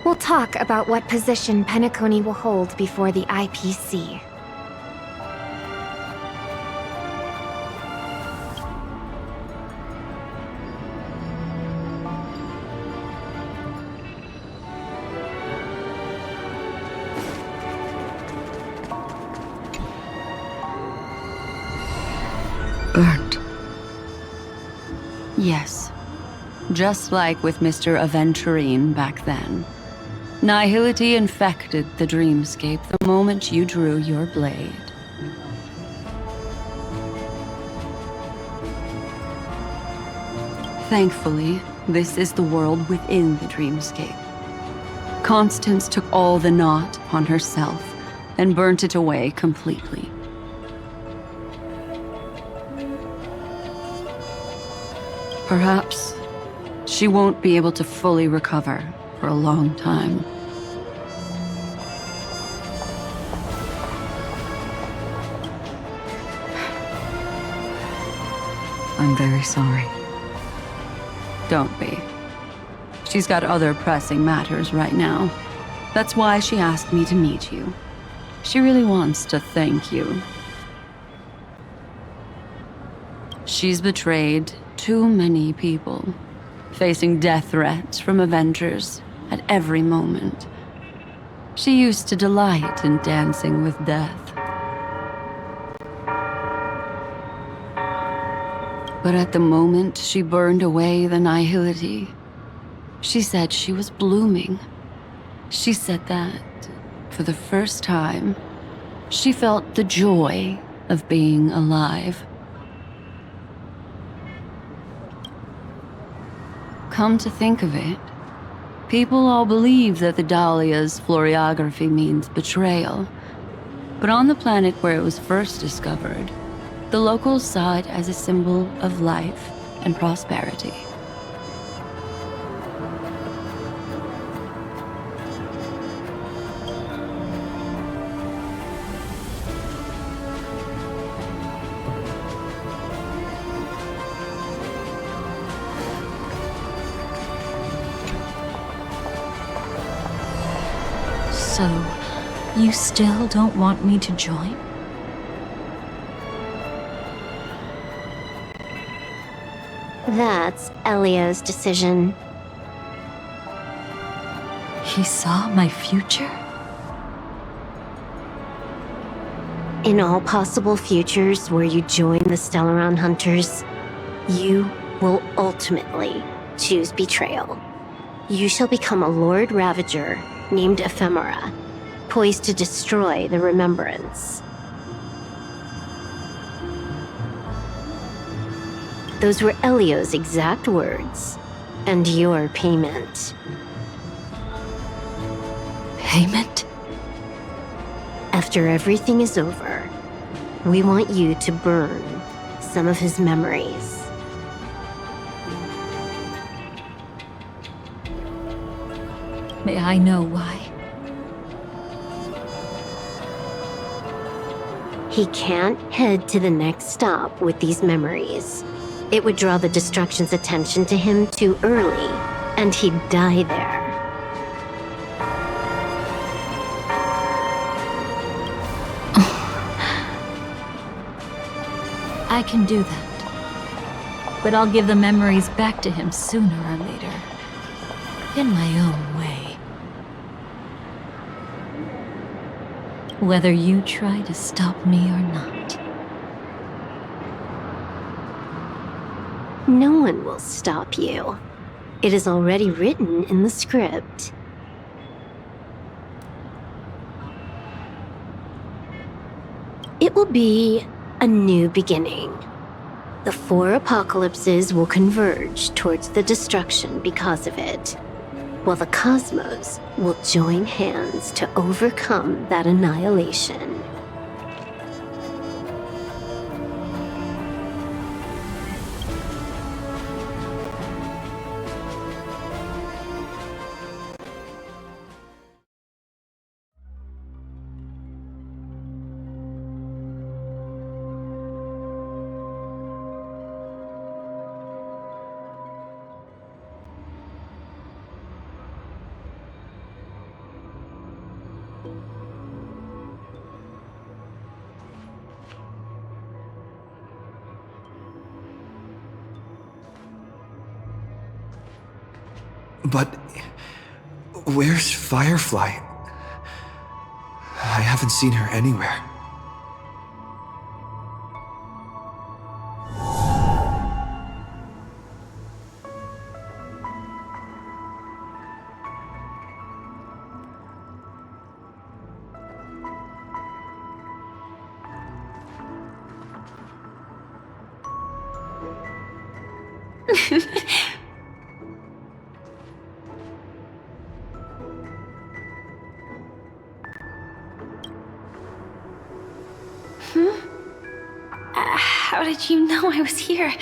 we'll talk about what position Penacony will hold before the IPC. Burnt. Yes. Just like with Mr. Aventurine back then. Nihility infected the dreamscape the moment you drew your blade. Thankfully, this is the world within the dreamscape. Constance took all the knot on herself and burnt it away completely. Perhaps she won't be able to fully recover for a long time. I'm very sorry. Don't be. She's got other pressing matters right now. That's why she asked me to meet you. She really wants to thank you. She's betrayed too many people, facing death threats from Avengers at every moment. She used to delight in dancing with death. But at the moment she burned away the nihility, she said she was blooming. She said that, for the first time, she felt the joy of being alive. Come to think of it, people all believe that the Dahlia's floriography means betrayal. But on the planet where it was first discovered, the locals saw it as a symbol of life and prosperity. So, you still don't want me to join? That's Elio's decision. He saw my future? In all possible futures where you join the Stellaron Hunters, you will ultimately choose betrayal. You shall become a Lord Ravager named Ephemera, poised to destroy the Remembrance. Those were Elio's exact words, and your payment. Payment? After everything is over, We want you to burn some of his memories. May I know why? He can't head to the next stop with these memories. It would draw the Destruction's attention to him too early, and he'd die there. I can do that. But I'll give the memories back to him sooner or later. In my own way. Whether you try to stop me or not. No one will stop you. It is already written in the script. It will be a new beginning. The 4 apocalypses will converge towards the destruction because of it, while the cosmos will join hands to overcome that annihilation. But where's Firefly? I haven't seen her anywhere. How did you know I was here?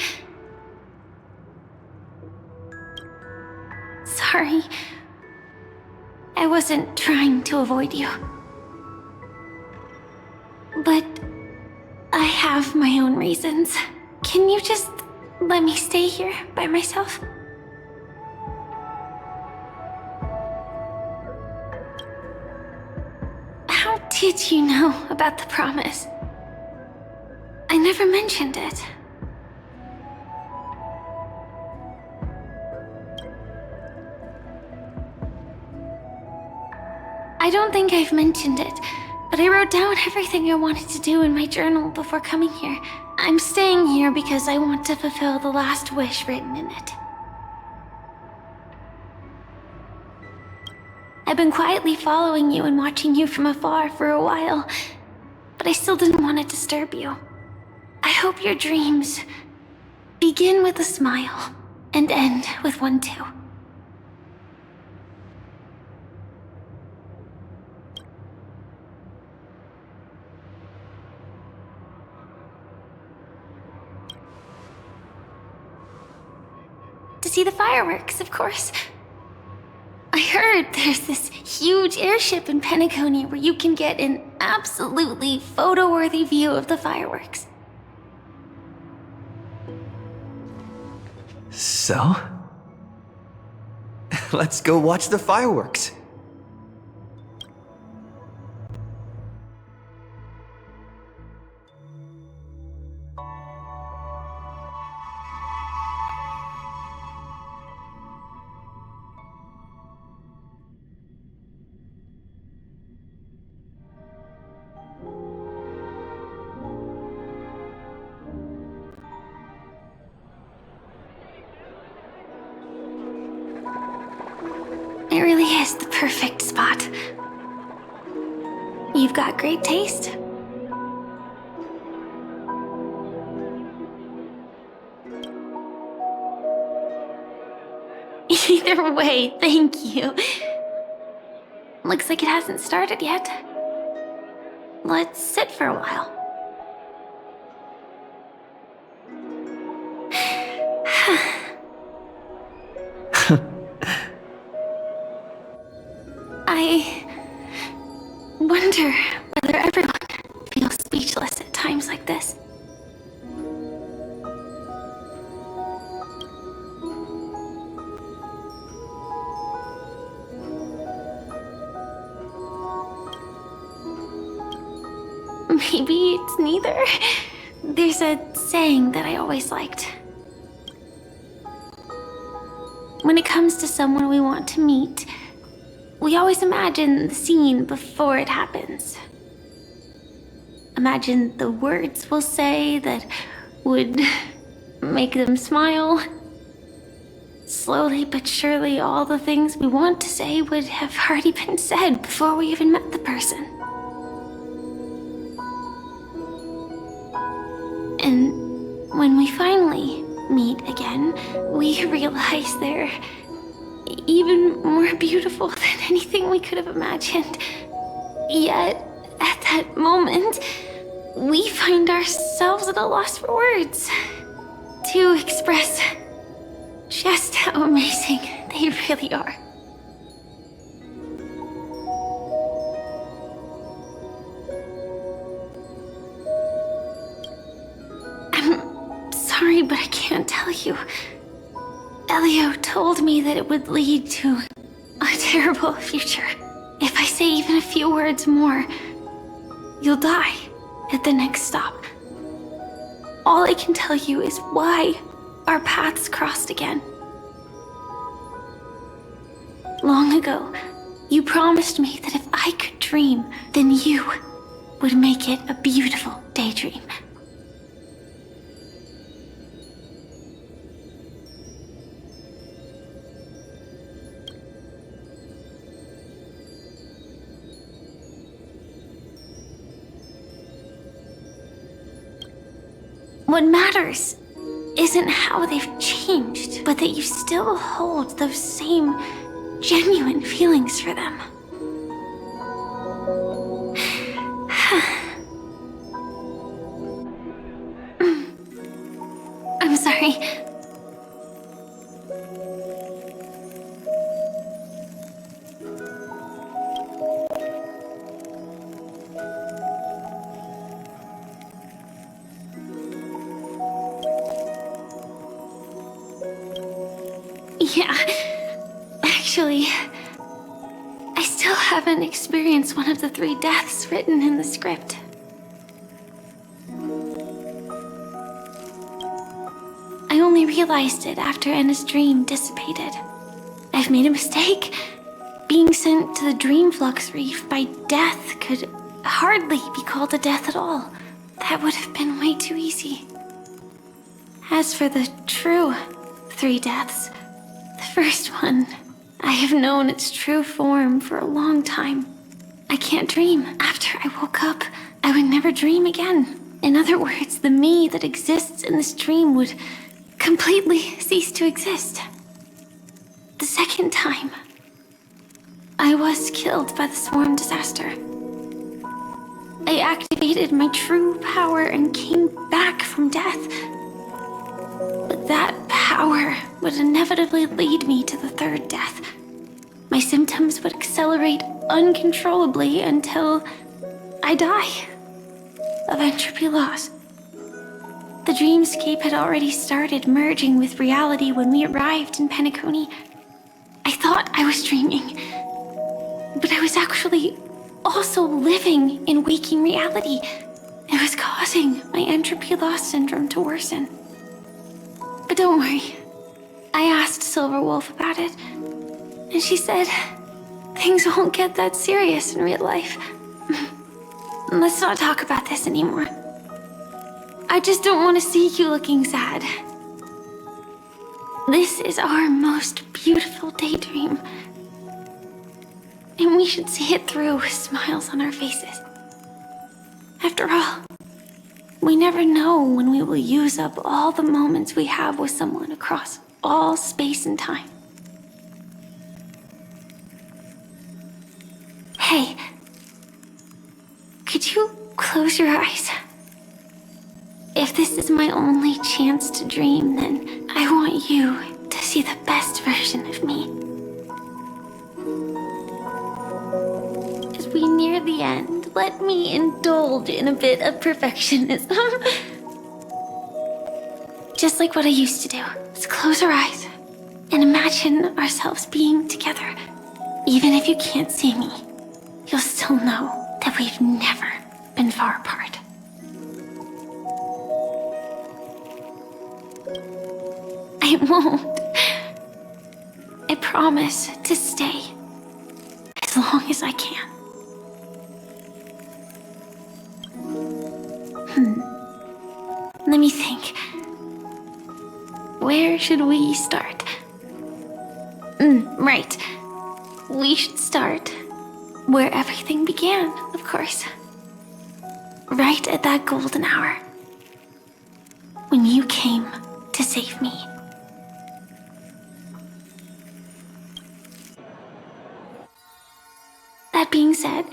Sorry. I wasn't trying to avoid you. But I have my own reasons. Can you just let me stay here by myself? How did you know about the promise? I never mentioned it. I don't think I've mentioned it, but I wrote down everything I wanted to do in my journal before coming here. I'm staying here because I want to fulfill the last wish written in it. I've been quietly following you and watching you from afar for a while, but I still didn't want to disturb you. I hope your dreams begin with a smile and end with one too. To see the fireworks, of course. I heard there's this huge airship in Penacony where you can get an absolutely photo-worthy view of the fireworks. So? Let's go watch the fireworks. It really is the perfect spot. You've got great taste. Either way, thank you. Looks like it hasn't started yet. Let's sit for a while. maybe it's neither. There's a saying that I always liked. When it comes to someone we want to meet, we always imagine the scene before it happens. Imagine the words we'll say that would make them smile. Slowly but surely, all the things we want to say would have already been said before we even met the person. And when we finally meet again, we realize they're even more beautiful than anything we could have imagined. Yet, at that moment, we find ourselves at a loss for words to express just how amazing they really are. I'm sorry, but I can't tell you. Elio told me that it would lead to a terrible future. If I say even a few words more, you'll die at the next stop. All I can tell you is why our paths crossed again. Long ago, you promised me that if I could dream, then you would make it a beautiful daydream. What matters isn't how they've changed, but that you still hold those same genuine feelings for them. I'm sorry. Yeah, actually, I still haven't experienced one of the 3 deaths written in the script. I only realized it after Anna's dream dissipated. I've made a mistake. Being sent to the Dream Flux Reef by death could hardly be called a death at all. That would have been way too easy. As for the true 3 deaths, the first one, I have known its true form for a long time. I can't dream. After I woke up, I would never dream again. In other words, the me that exists in this dream would completely cease to exist. The second time, I was killed by the swarm disaster. I activated my true power and came back from death. But that power would inevitably lead me to the 3rd death. My symptoms would accelerate uncontrollably until I die of entropy loss. The dreamscape had already started merging with reality when we arrived in Penacony. I thought I was dreaming, but I was actually also living in waking reality. It was causing my entropy loss syndrome to worsen. But don't worry. I asked Silverwolf about it, and she said things won't get that serious in real life. Let's not talk about this anymore. I just don't want to see you looking sad. This is our most beautiful daydream, and we should see it through with smiles on our faces. After all, we never know when we will use up all the moments we have with someone across all space and time. Hey, could you close your eyes? If this is my only chance to dream, then I want you to see the best version of me. As we near the end, let me indulge in a bit of perfectionism. Just like what I used to do. Let's close our eyes and imagine ourselves being together. Even if you can't see me, you'll still know that we've never been far apart. I won't. I promise to stay as long as I can. Let me think. Where should we start? Right. We should start where everything began, of course. Right at that golden hour. When you came to save me. That being said,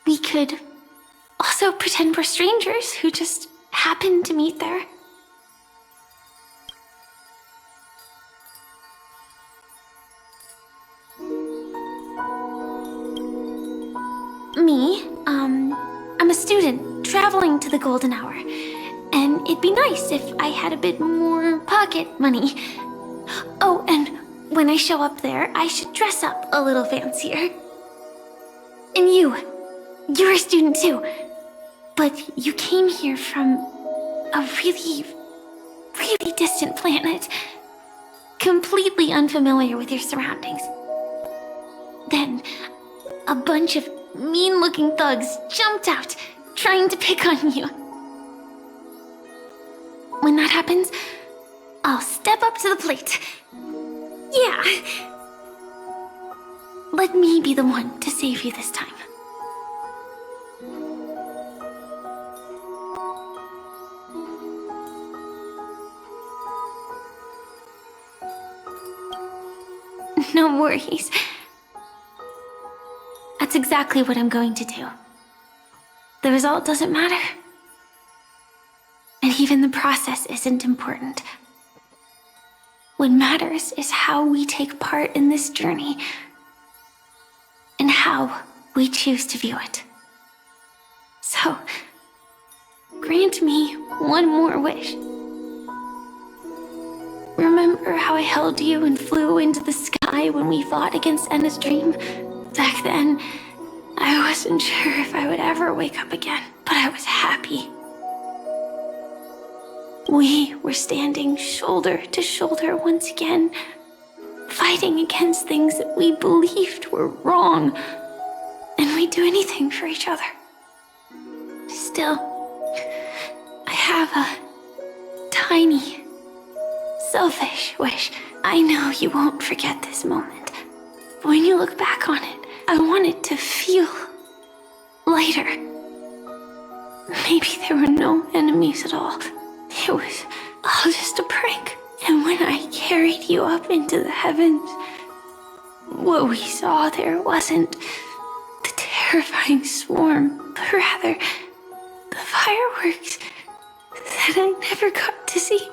we could also pretend we're strangers who just happened to meet there. Me, I'm a student traveling to the golden hour, and it'd be nice if I had a bit more pocket money. Oh, and when I show up there, I should dress up a little fancier. And you're a student too, but you came here from a really, really distant planet, completely unfamiliar with your surroundings. Then, a bunch of mean-looking thugs jumped out, trying to pick on you. When that happens, I'll step up to the plate. Yeah. Let me be the one to save you this time. No worries. That's exactly what I'm going to do. The result doesn't matter. And even the process isn't important. What matters is how we take part in this journey and how we choose to view it. So, grant me one more wish. Remember how I held you and flew into the sky when we fought against Enna's dream? Back then, I wasn't sure if I would ever wake up again, but I was happy. We were standing shoulder to shoulder once again, fighting against things that we believed were wrong, and we'd do anything for each other. Still, I have a tiny, selfish wish. I know you won't forget this moment. When you look back on it, I want it to feel lighter. Maybe there were no enemies at all. It was all just a prank. And when I carried you up into the heavens, what we saw there wasn't the terrifying swarm, but rather the fireworks that I never got to see.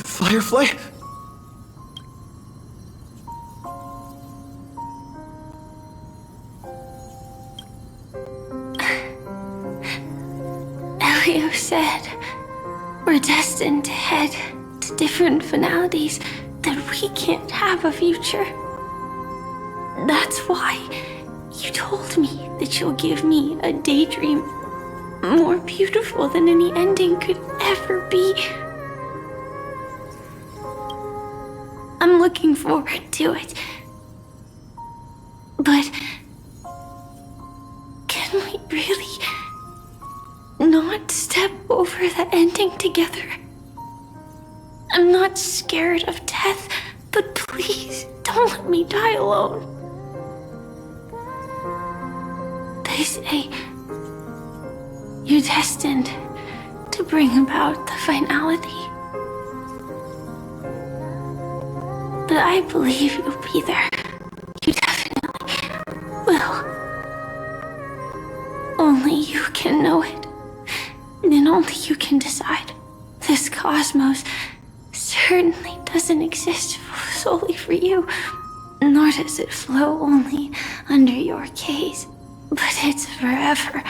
Firefly? Elio said we're destined to head to different finalities, that we can't have a future. That's why you told me that you'll give me a daydream more beautiful than any ending could ever be. I'm looking forward to it. But can we really not step over the ending together? I'm not scared of death, but please don't let me die alone. They say you're destined to bring about the finality. But I believe you'll be there. You definitely will. Only you can know it. And only you can decide. This cosmos certainly doesn't exist solely for you. nor does it flow only under your gaze, but it's forever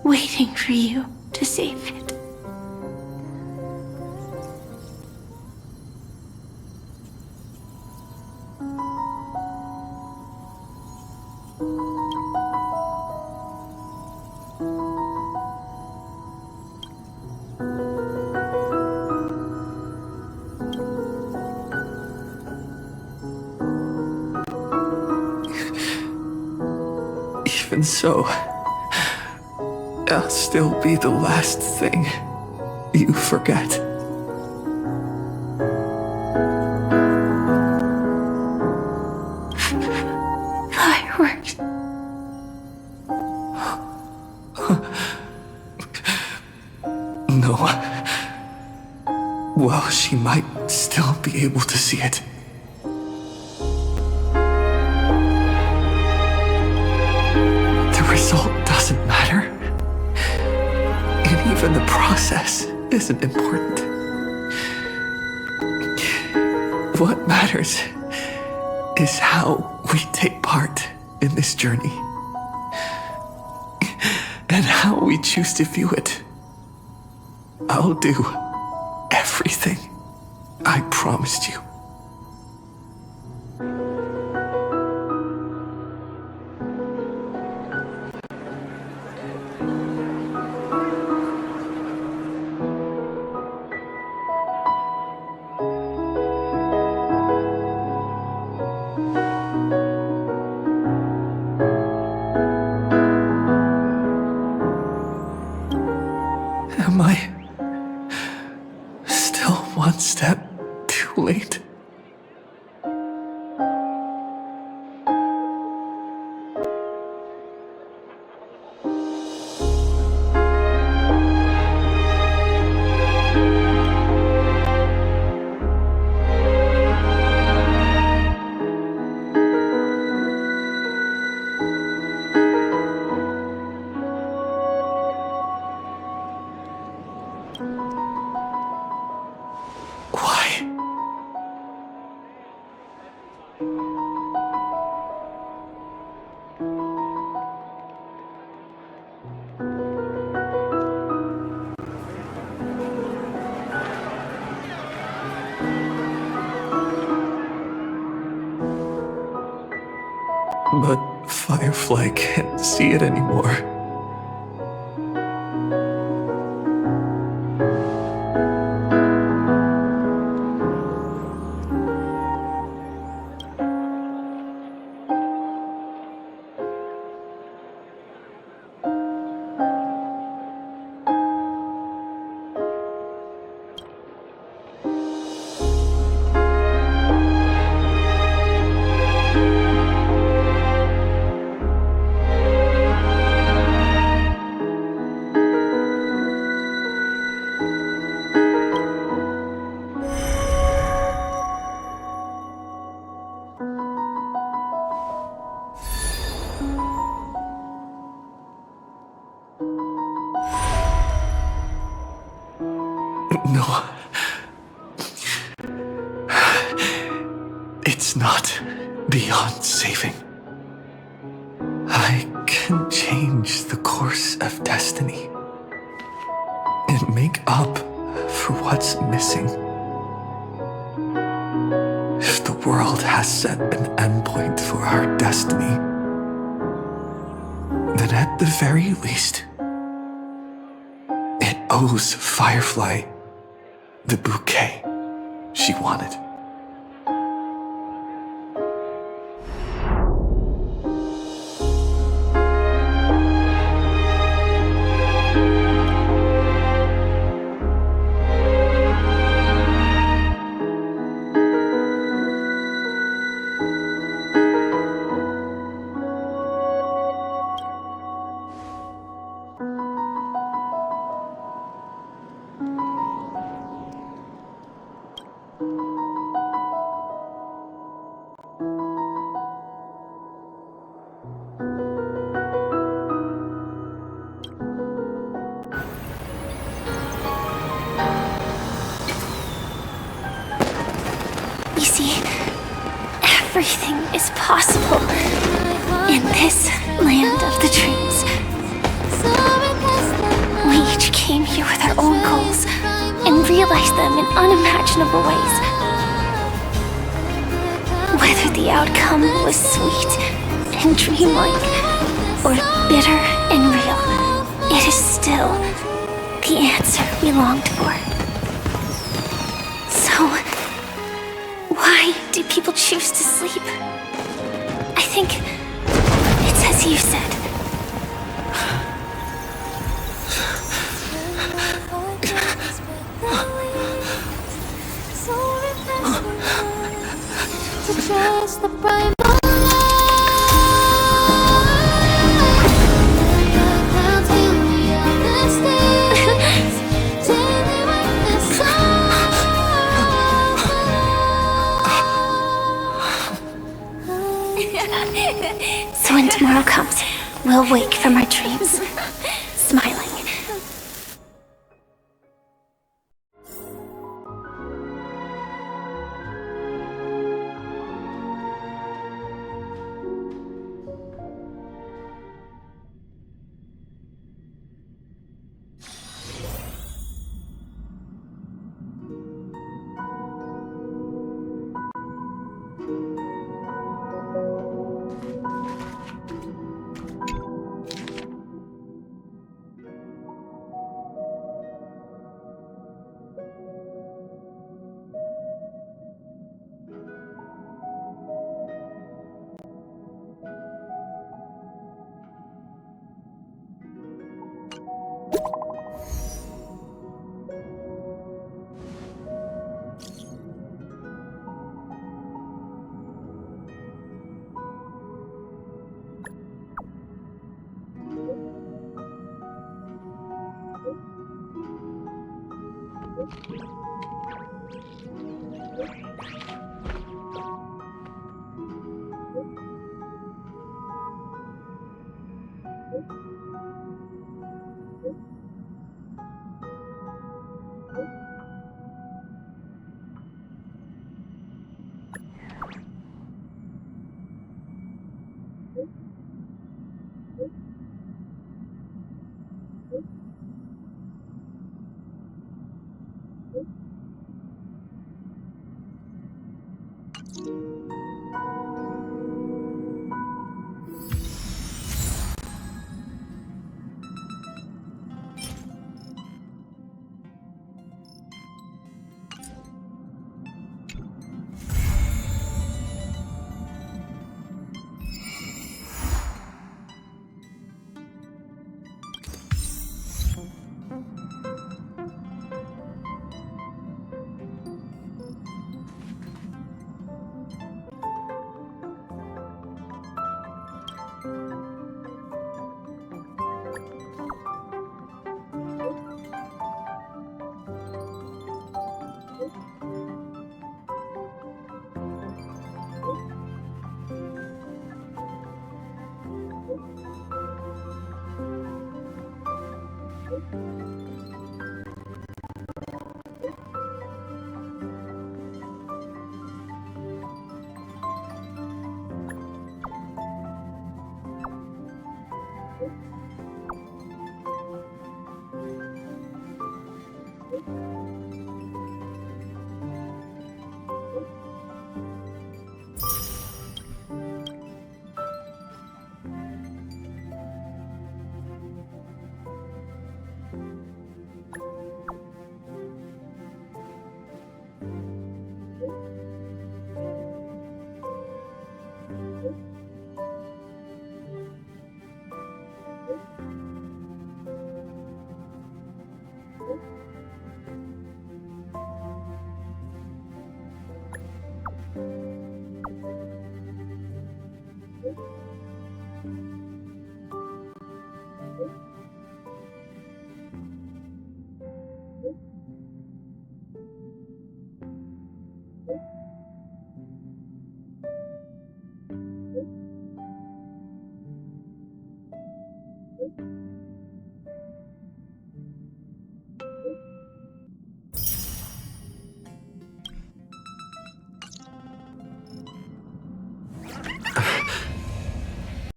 waiting for you to save it. Even so, I'll still be the last thing you forget. Fireworks. No. Well, she might still be able to see it. The result doesn't matter. And even the process isn't important. What matters is how we take part in this journey. And how we choose to view it. I'll do everything I promised you. Am I still one step too late? But Firefly can't see it anymore. No. It's not beyond saving. I can change the course of destiny and make up for what's missing. If the world has set an endpoint for our destiny, then at the very least, it owes Firefly the bouquet she wanted. Everything is possible in this land of the dreams. We each came here with our own goals and realized them in unimaginable ways. Whether the outcome was sweet and dreamlike or bitter and real, it is still the answer we longed for. So, why do people choose to sleep? I think it's as you said. So when tomorrow comes, we'll wake from our dreams, smiling.